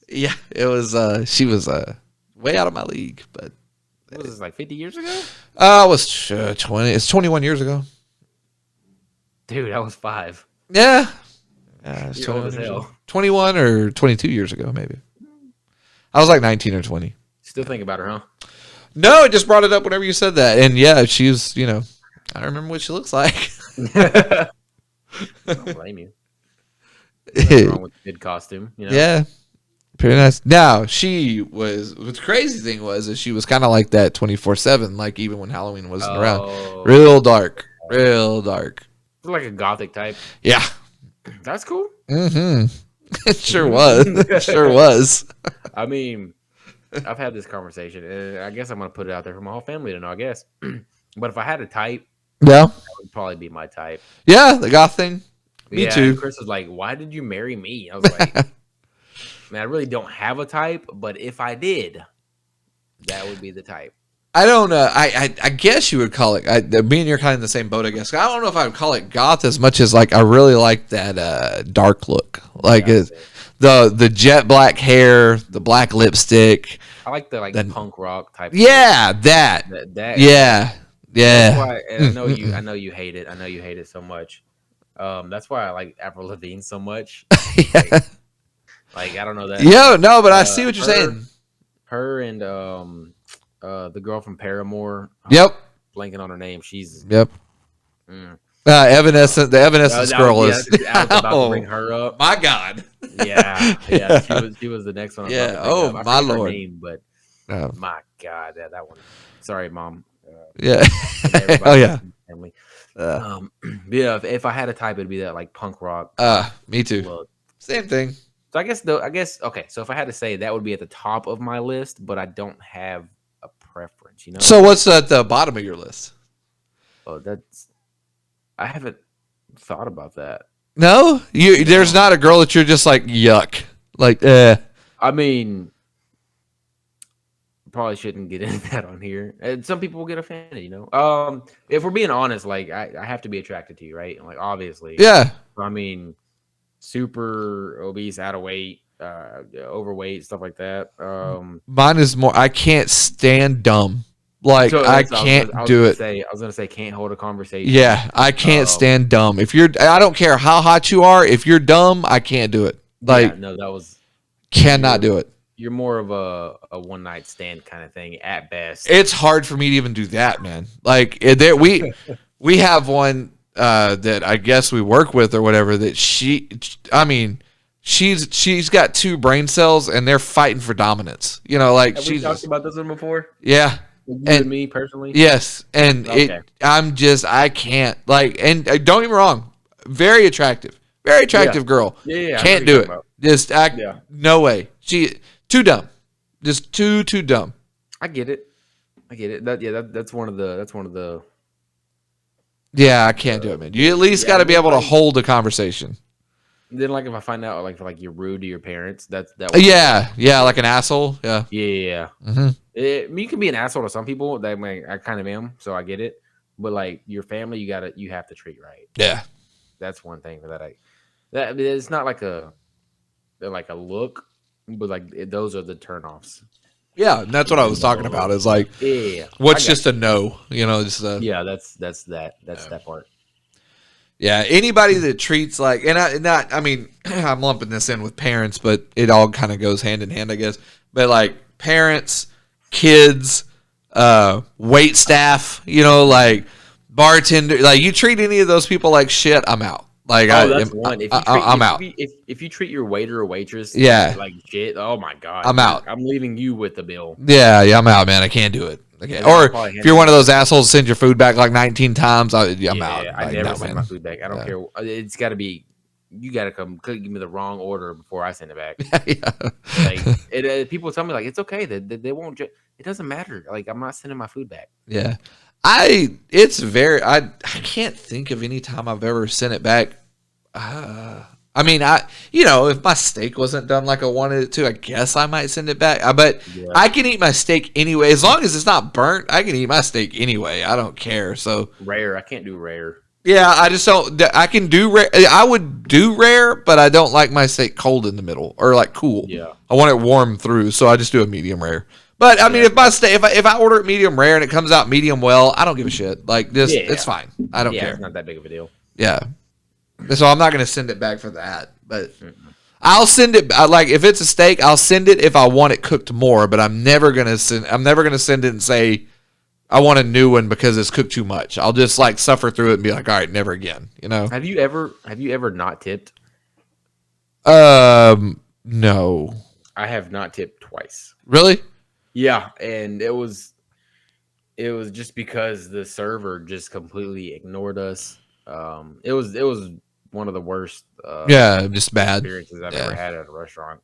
Yeah, it was. She was way out of my league. But what was this, like 50 years ago? It was 20. It's 21 years ago. Dude, I was 5. Yeah. It's 21 years ago. 21 or 22 years ago, maybe. I was like 19 or 20. Still think about her, huh? No, it just brought it up whenever you said that. And yeah, she's, I don't remember what she looks like. I don't blame you. Nothing wrong with a good costume, Yeah. Pretty nice. Now, the crazy thing is she was kind of like that 24/7, like even when Halloween wasn't around. Real dark. It's like a gothic type. Yeah. That's cool. Mm-hmm. It sure was. It sure was. I mean, I've had this conversation, and I guess I'm gonna put it out there for my whole family to know. I guess, but if I had a type, Yeah. that would probably be my type. Yeah, the goth thing. Me Yeah, and too. Chris was like, "Why did you marry me?" I was like, "Man, I really don't have a type, but if I did, that would be the type." I don't know. I guess you would call it. Me and you're kind of in the same boat, I guess. I don't know if I would call it goth as much as like I really like that dark look, like Yeah, the jet black hair, the black lipstick. I like the The, punk rock type. yeah, that. That Yeah, that's yeah. why, and I know you hate it. I know you hate it so much. That's why I like Avril Lavigne so much. Like, Yeah. like I don't know that. Yeah, no, but I see what you're Her, saying. her and the girl from Paramore. Yep. Blanking on her name. She's Yep. mm. Evanescent. The Evanescence girl Yeah, is. I was about to bring Oh her up. my God. Yeah, yeah. Yeah. She was the next one. I was Yeah. about to bring Oh up. I my forget her Lord. name, but Oh, my God, that one. Sorry, mom. yeah. Oh Everybody yeah. in the family. Uh, Yeah. If I had a type, it'd be that like punk rock me too. look. Same thing. So I guess okay. So if I had to say, that would be at the top of my list, but I don't have a preference. So what's at the bottom of your list? Oh, I haven't thought about that. No, there's not a girl that you're just like yuck, like I mean, probably shouldn't get into that on here. And some people will get offended. If we're being honest, like I have to be attracted to you, right? Like obviously. yeah. I mean, super obese, out of weight, overweight, stuff like that. Mine is more. I can't stand dumb. Like So I that's can't I was do gonna it. say I was gonna say can't hold a conversation. Yeah, I can't Um, stand dumb. I don't care how hot you are. If you're dumb, I can't do it. yeah, Like, no, that was cannot you're do it. you're more of a one night stand kind of thing at best. It's hard for me to even do that, man. Like, we have one that I guess we work with or whatever. That I mean, she's got two brain cells and they're fighting for dominance. Like Have we talked about this one before? yeah. You And and me personally? yes, and Okay. I can't like, and don't get me wrong, very attractive girl. Yeah, yeah. I know Can't what do you're it. talking about. Just Yeah. no way. She too dumb, just too dumb. I get it. That's one of the. Yeah, I can't do it, man. You at least Yeah, got to and be then able to like hold a conversation. then like if I find out like you're rude to your parents, that Yeah, like an asshole. Yeah. yeah. Hmm. You can be an asshole to some people. That I kind of am, so I get it. But like your family, you have to treat right. Yeah. That's one thing that it's not like a look, but like those are the turnoffs. Yeah, and that's what I was talking about. Is like, Yeah, what's just a no? Just yeah. That's that part. yeah. Anybody that treats like, I mean, I'm lumping this in with parents, but it all kind of goes hand in hand, I guess. But like parents, kids, wait staff, like bartender, like you treat any of those people like shit, I'm out. Like That's one. I'm out. If you treat your waiter or waitress Yeah, like shit, oh my god, I'm out. I'm leaving you with the bill. Yeah, I'm out, man. I can't do it. Okay. And I'll Or probably if hand you're it one of back. those assholes, send your food back like 19 times. I'm out. I Like, never no, send man. my food back. I don't care. It's got to be. You got to give me the wrong order before I send it back. Yeah. Like people tell me like it's okay that they won't. It doesn't matter. Like I'm not sending my food back. Yeah. I can't think of any time I've ever sent it back. I mean, if my steak wasn't done like I wanted it to, I guess I might send it back. But Yeah. I can eat my steak anyway. As long as it's not burnt, I can eat my steak anyway. I don't care. So Rare. I can't do rare. yeah, I just don't. I can do rare. I would do rare, but I don't like my steak cold in the middle or like cool. Yeah. I want it warm through, so I just do a medium rare. But I mean, if my steak, if I order it medium rare and it comes out medium well, I don't give a shit. Like this, it's fine. I don't care. It's not that big of a deal. Yeah. So I'm not going to send it back for that, but I'll send it. Like if it's a steak, I'll send it if I want it cooked more. But I'm never going to send. I'm never going to send it and say I want a new one because it's cooked too much. I'll just like suffer through it and be like, all right, never again. Have you ever not tipped? No. I have not tipped twice. Really? Yeah, and it was just because the server just completely ignored us. It was one of the worst Yeah, just bad. experiences I've ever Yeah. had at a restaurant.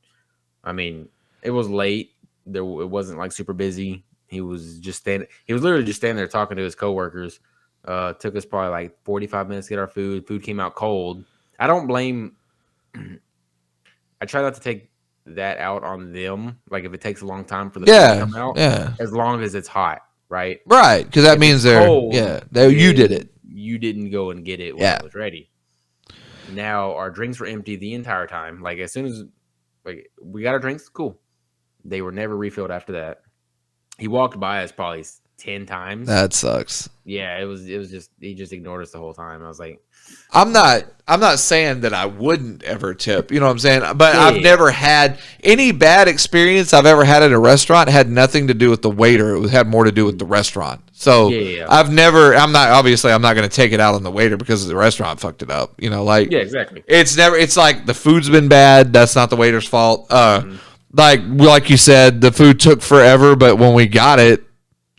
I mean, it was late. It wasn't like super busy. He was just standing. He was literally just standing there talking to his coworkers. Took us probably like 45 minutes to get our food. Food came out cold. I don't blame. I try not to take that out on them. Like if it takes a long time for the food to Yeah. come out, Yeah. as long as it's hot, right? Right, because that If it's means they're cold, you did then it. you didn't go and get it when Yeah. it was ready. Now our drinks were empty the entire time. Like as soon as like we got our drinks, cool. They were never refilled after that. He walked by us probably 10 times. That sucks. Yeah, it was just he just ignored us the whole time. I was like, I'm not saying that I wouldn't ever tip, you know what I'm saying? But I've yeah, never had any bad experience I've ever had at a restaurant had nothing to do with the waiter. It had more to do with the restaurant. So yeah, I'm not going to take it out on the waiter because the restaurant fucked it up. You know, like yeah, exactly. it's like the food's been bad. That's not the waiter's fault. Mhm. Like you said, the food took forever, but when we got it,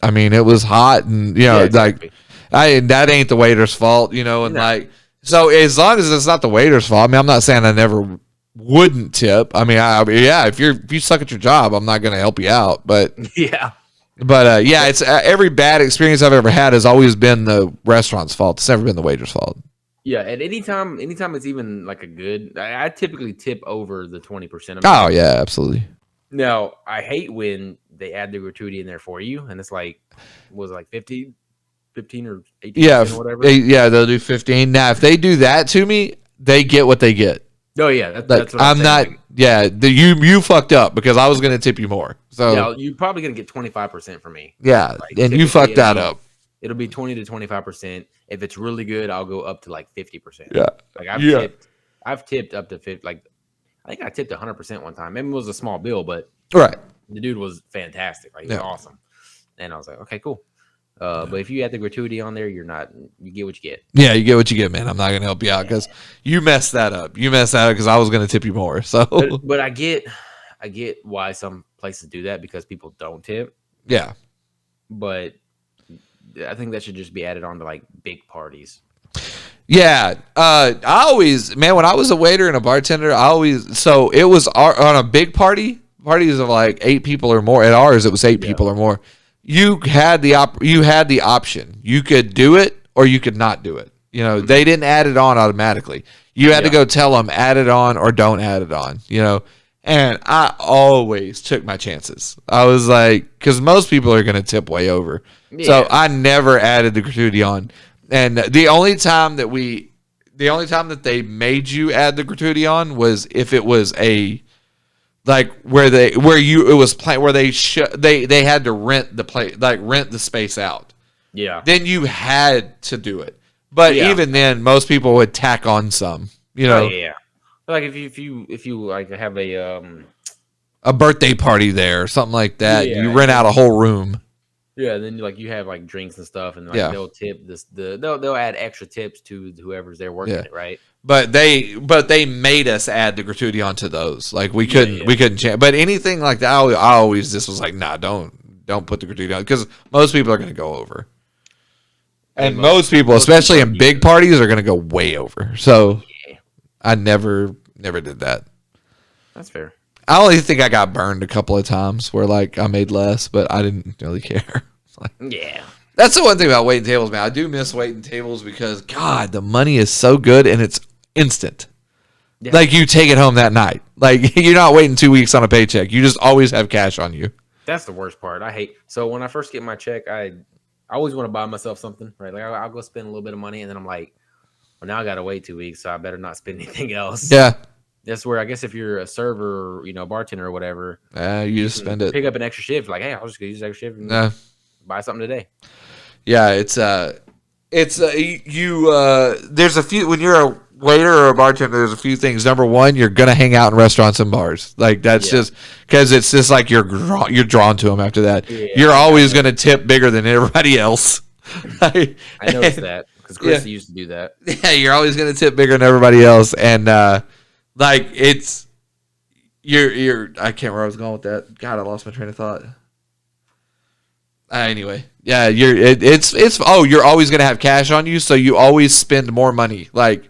I mean, it was hot and, you know, Yeah, exactly. that ain't the waiter's fault, you know, and No. so as long as it's not the waiter's fault, I mean, I'm not saying I never wouldn't tip. I mean, yeah, if you suck at your job, I'm not going to help you out, but Yeah. yeah, it's every bad experience I've ever had has always been the restaurant's fault. It's never been the waiter's fault. Yeah, and anytime it's even like a good, I typically tip over the 20%. Oh yeah, absolutely. Now, I hate when they add the gratuity in there for you, and it's like, was it like 15 or 18% Yeah, or whatever? yeah, they'll do 15. Now, if they do that to me, they get what they get. Oh yeah, Like, that's what I'm saying. not. Like, Yeah, you fucked up because I was going to tip you more. So yeah, you're probably gonna get 25% from me. yeah, Like and you typically fucked that up. It'll be 20 to 25%. If it's really good, I'll go up to like 50%. Yeah, Like yeah, I've tipped up to 50. Like I think I tipped 100% one time. Maybe it was a small bill, but right. the dude was fantastic. Like he was Yeah. awesome. And I was like, okay, cool. But if you add the gratuity on there, you get what you get. Yeah, you get what you get, man. I'm not going to help you out because you messed that up. You messed that up because I was going to tip you more. So But I get why some places do that because people don't tip. yeah. But I think that should just be added on to like big parties. Yeah, I always, man, when I was a waiter and a bartender, so it was on a big parties of like 8 people or more. At ours, it was 8 people or more. You had the option. You could do it or you could not do it. You know, they didn't add it on automatically. You had to go tell them add it on or don't add it on. You know, and I always took my chances. I was like, because most people are going to tip way over, so I never added the gratuity on. And the only time that they made you add the gratuity on was if it was they had to rent the place, like rent the space out. Yeah. Then you had to do it. But even then, most people would tack on some. You know, yeah. Like if you like have a birthday party there or something like that. Yeah, you rent out a whole room. yeah, then you have like drinks and stuff, and like they'll tip they'll add extra tips to whoever's there working it, right? But they made us add the gratuity onto those. Like we couldn't change. But anything like that, I always just was like, nah, don't put the gratuity on because most people are going to go over, and most people, especially in big parties, are going to go way over. So I never did that. That's fair. I only think I got burned a couple of times where like I made less, but I didn't really care. Yeah. That's the one thing about waiting tables, man. I do miss waiting tables because God, the money is so good and it's instant. Yeah. Like you take it home that night. Like you're not waiting 2 weeks on a paycheck. You just always have cash on you. That's the worst part. So when I first get my check, I always want to buy myself something, right? Like I'll go spend a little bit of money and then I'm like, well, now I got to wait 2 weeks, so I better not spend anything else. Yeah. That's where I guess if you're a server, bartender or whatever, you just spend it. Pick up an extra shift. Like, hey, I'll just go use extra shift and buy something today. Yeah, it's there's a few when you're a waiter or a bartender. There's a few things. Number one, you're gonna hang out in restaurants and bars. Like that's just because it's just like you're drawn to them after that. Yeah, you're always gonna tip bigger than everybody else. I noticed that because Chris used to do that. Yeah, you're always gonna tip bigger than everybody else, and like it's you're I can't remember where I was going with that. God, I lost my train of thought. Anyway, yeah, it's you're always gonna have cash on you, so you always spend more money. Like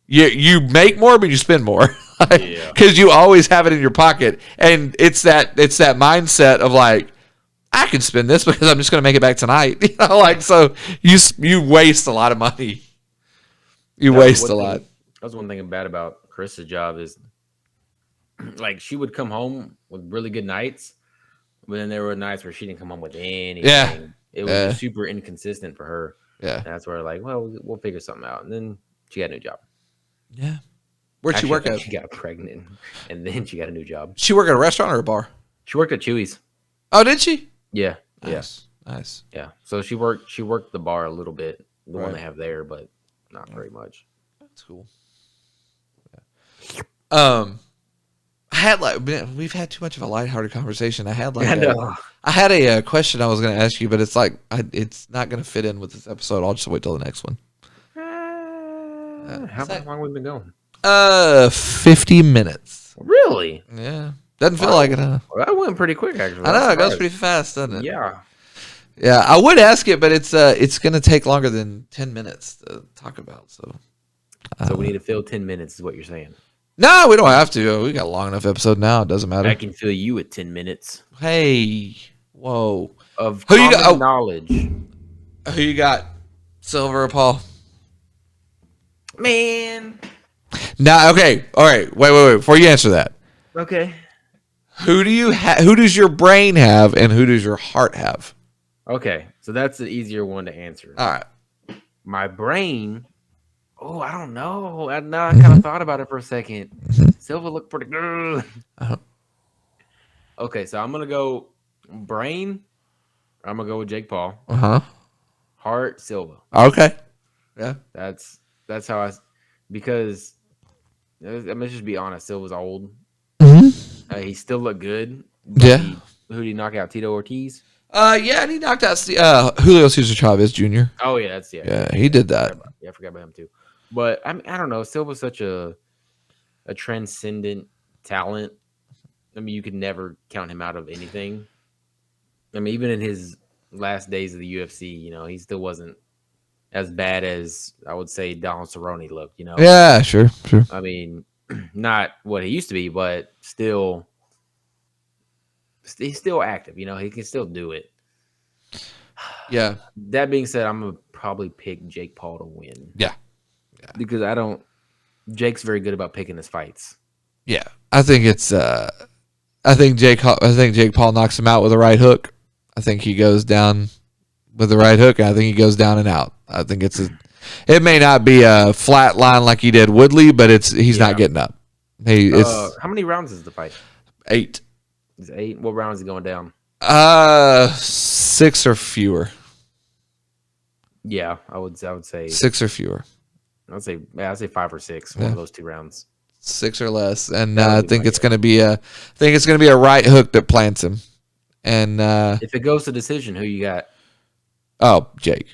you make more, but you spend more. Yeah. Because you always have it in your pocket, and it's that mindset of like, I can spend this because I'm just going to make it back tonight. Like so you waste a lot of money. You waste a lot. That's one thing bad about Chris's job is like she would come home with really good nights, but then there were nights where she didn't come home with anything. Yeah. It was just super inconsistent for her. Yeah. And that's where like, well, we'll figure something out. And then she got a new job. Yeah. Where'd she work at? She got pregnant, and then she got a new job. She worked at a restaurant or a bar? She worked at Chewy's. Oh, did she? Yeah. Nice. Yeah. Nice. Yeah. So she worked the bar a little bit, the Right. one they have there, but not very much. That's cool. Yeah. I had we've had too much of a lighthearted conversation. I had a question I was going to ask you, but it's like it's not going to fit in with this episode. I'll just wait till the next one. How long have we been going? 50 minutes. Really? Yeah. Doesn't feel like it, huh? Well, that went pretty quick, actually. I know, it goes pretty fast, doesn't it? Yeah. Yeah, I would ask it, but it's going to take longer than 10 minutes to talk about. So we need to fill 10 minutes, is what you're saying. No, we don't have to. We got a long enough episode now. It doesn't matter. I can fill you at 10 minutes. Hey, whoa. Of common knowledge. Who you got? Silva or Paul? Man. Nah, okay. All right. Wait. Before you answer that. Okay. Who does your brain have and who does your heart have? Okay. So that's the easier one to answer. All right. My brain. Oh, I don't know. I kind of thought about it for a second. Silva looked pretty good. Uh-huh. Okay, so I'm going to go brain. I'm going to go with Jake Paul. Uh-huh. Heart, Silva. Okay. Yeah. That's how because let's just be honest. Silva's old. Mm-hmm. He still looked good. Yeah. Who did he knock out? Tito Ortiz? Yeah, and he knocked out Julio Cesar Chavez Jr. Oh, yeah, Yeah, he did that. I forgot about him too. But I don't know. Silva's such a transcendent talent. I mean, you could never count him out of anything. I mean, even in his last days of the UFC, he still wasn't as bad as I would say Donald Cerrone looked. Yeah, sure. I mean, not what he used to be, but still, he's still active. He can still do it. Yeah. That being said, I'm gonna probably pick Jake Paul to win. Yeah. Because Jake's very good about picking his fights. Yeah. I think Jake Paul knocks him out with a right hook. I think he goes down with the right hook, and I think he goes down and out. I think it may not be a flat line like he did Woodley, but he's not getting up. How many rounds is the fight? 8. It's 8. What round is he going down? 6 or fewer. Yeah, I would say 6 or fewer. I'd say 5 or 6. One of those 2 rounds. 6 or less, and I think it's going to be a right hook that plants him. And if it goes to decision, who you got? Oh, Jake.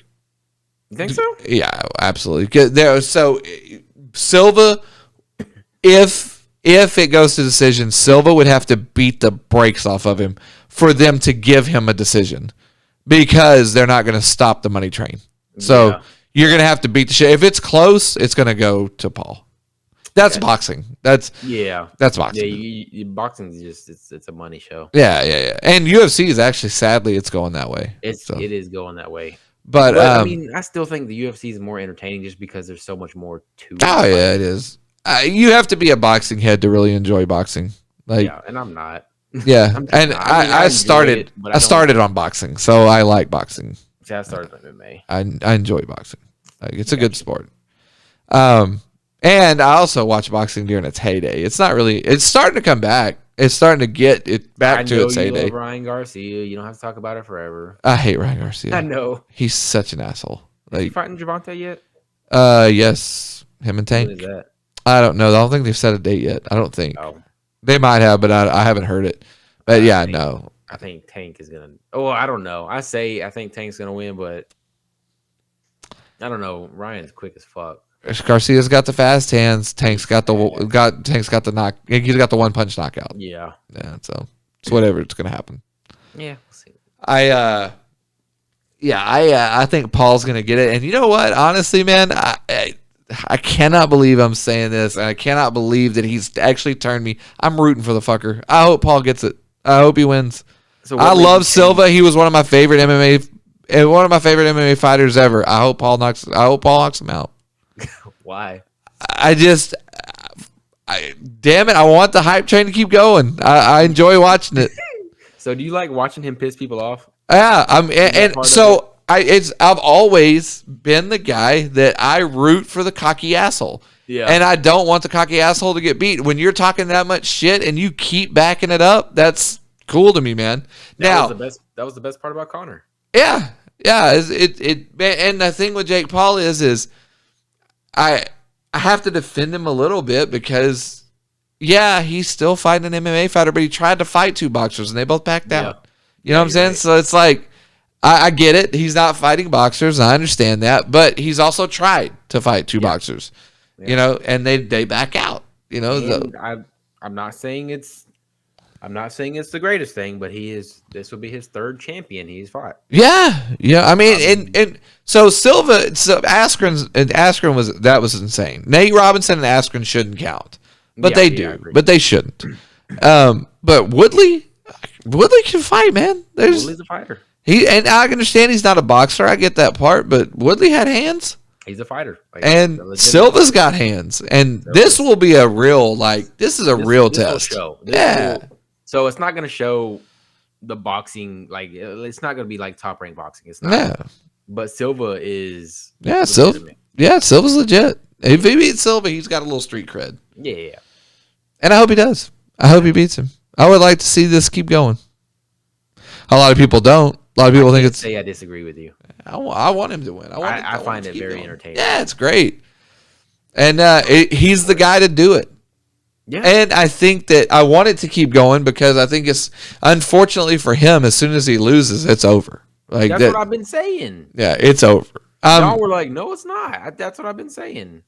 You think so? Yeah, absolutely. So Silva, if it goes to decision, Silva would have to beat the brakes off of him for them to give him a decision, because they're not going to stop the money train. So you're going to have to beat the shit. If it's close, it's going to go to Paul. That's boxing. That's boxing. Yeah, boxing is just it's a money show. Yeah. And UFC is actually, sadly, it's going that way. It is going that way. But I mean, I still think the UFC is more entertaining just because there's so much more to it. Oh yeah, it is. You have to be a boxing head to really enjoy boxing. And I'm not. Yeah, and I started on boxing, so I like boxing. See, I started with MMA. I enjoy boxing. Like, it's a good sport. And I also watch boxing during its heyday. It's starting to come back. It's starting to get it back to its heyday. Love Ryan Garcia. You don't have to talk about it forever. I hate Ryan Garcia. I know. He's such an asshole. Is he fighting Gervonta yet? Yes. Him and Tank. When is that? I don't know. I don't think they've set a date yet. I don't think. Oh. They might have, but I haven't heard it. But no. I think Tank is gonna. Oh, I don't know. I think Tank's gonna win, but I don't know. Ryan's quick as fuck. Garcia's got the fast hands. Tank's got the knock. He's got the 1-punch knockout. Yeah. Yeah. So it's whatever. It's gonna happen. Yeah. We'll see. Yeah, I think Paul's gonna get it. And you know what? Honestly, man, I cannot believe I'm saying this, and I cannot believe that he's actually turned me. I'm rooting for the fucker. I hope Paul gets it. I hope he wins. So I what made you love change? Silva. He was one of my favorite one of my favorite MMA fighters ever. I hope Paul knocks him out. Why? I just, damn it, I want the hype train to keep going. I enjoy watching it. So do you like watching him piss people off? Yeah, Is that and part of it? so I've always been the guy that I root for the cocky asshole. Yeah. And I don't want the cocky asshole to get beat. When you're talking that much shit and you keep backing it up, that's cool to me, man. That was the best part about Connor. Yeah, and the thing with Jake Paul is I have to defend him a little bit because yeah, he's still fighting an MMA fighter, but he tried to fight two boxers and they both backed out. You know what I'm saying? Right. So it's like I get it. He's not fighting boxers. I understand that, but he's also tried to fight two boxers. Yeah. You know, and they back out. You know, I'm not saying it's the greatest thing, but this will be his third champion he's fought. Yeah. I mean, and so Silva, Askren was insane. Nate Robinson and Askren shouldn't count, but they do, but they shouldn't. But Woodley can fight, man. Woodley's a fighter. And I understand he's not a boxer. I get that part, but Woodley had hands. He's a fighter. And Silva's got hands. And this will be a real, this is a real test. So it's not going to show the boxing, it's not going to be like top rank boxing. It's not. Yeah. But Silva is. Yeah, Silva's legit. If he beats Silva, he's got a little street cred. Yeah. And I hope he does. I hope he beats him. I would like to see this keep going. A lot of people don't. A lot of people think it's. I disagree with you. I want him to win. I find it very entertaining. Yeah, it's great. And he's the guy to do it. Yeah. And I think that I want it to keep going because I think it's, unfortunately for him, as soon as he loses, it's over. That's what I've been saying. Yeah, it's over. Y'all were like, no, it's not. That's what I've been saying.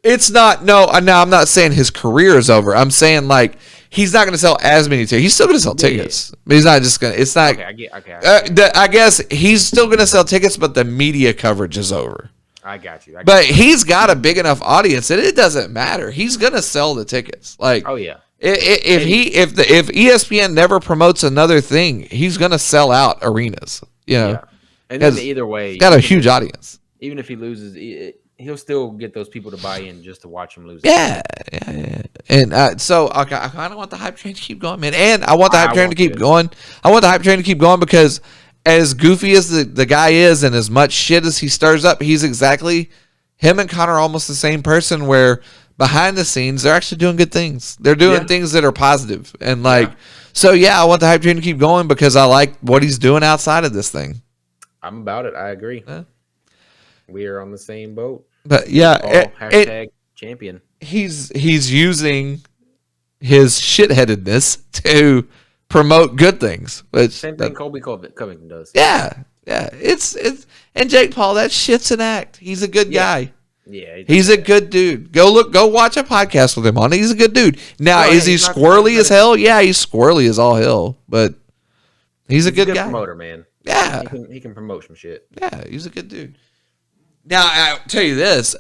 It's not. No, I'm not saying his career is over. I'm saying he's not going to sell as many tickets. He's still going to sell tickets. But he's not just going to. It's not. Okay. I guess he's still going to sell tickets, but the media coverage is over. I got you. But he's got a big enough audience that it doesn't matter. He's going to sell the tickets. Oh yeah. If ESPN never promotes another thing, he's going to sell out arenas. You know. Yeah. And then either way, he's got a huge audience. Even if he loses, he'll still get those people to buy in just to watch him lose. Yeah. And so I kind of want the hype train to keep going, man. And I want the hype train to keep going. I want the hype train to keep going because as goofy as the guy is and as much shit as he stirs up, him and Connor are almost the same person where behind the scenes, they're actually doing good things. They're doing things that are positive. And so I want the hype train to keep going because I like what he's doing outside of this thing. I'm about it. I agree. Yeah. We are on the same boat. But hashtag champion. He's using his shitheadedness to promote good things. Same thing Colby Covington does. Yeah. It's and Jake Paul, that shit's an act. He's a good guy. Yeah, he's a good dude. Go watch a podcast with him on it. He's a good dude. Now, is he squirrely as hell? Yeah, he's squirrely as all hell, but he's a good guy. Promoter, man. Yeah, he can promote some shit. Yeah, he's a good dude. Now I'll tell you this: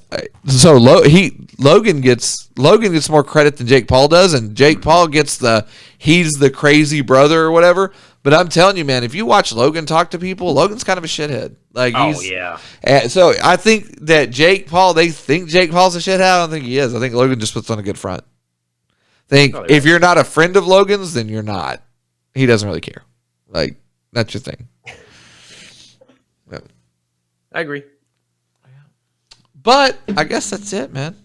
so Logan gets more credit than Jake Paul does, and Jake Paul gets he's the crazy brother or whatever. But I'm telling you, man, if you watch Logan talk to people, Logan's kind of a shithead. So I think that they think Jake Paul's a shithead. I don't think he is. I think Logan just puts on a good front. If you're not a friend of Logan's, then you're not. He doesn't really care. That's your thing. I agree. But I guess that's it, man.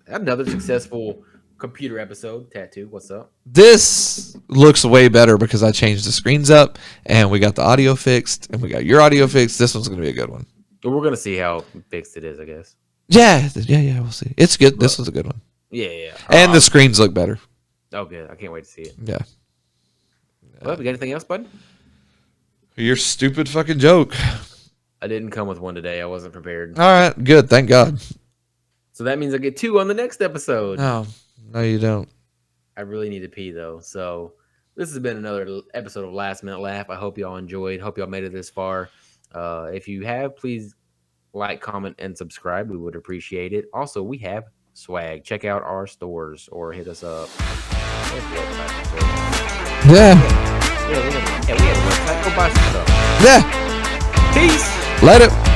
Another successful computer episode. Tattoo, what's up? This looks way better because I changed the screens up and we got the audio fixed and we got your audio fixed. This one's going to be a good one. But we're going to see how fixed it is, I guess. Yeah, we'll see. It's good. This one's a good one. Yeah. And the screens look better. Oh, good. I can't wait to see it. Yeah. Well, we got anything else, bud? Your stupid fucking joke. I didn't come with one today. I wasn't prepared. All right, good. Thank God. So that means I get 2 on the next episode. No, you don't. I really need to pee, though. So This has been another episode of Last Minute Laugh. I hope y'all enjoyed. Hope y'all made it this far. If you have, please like, comment, and subscribe. We would appreciate it. Also, we have swag. Check out our stores or hit us up. Yeah. Yeah, we have a website. Go buy some stuff. Yeah. Peace. Let it.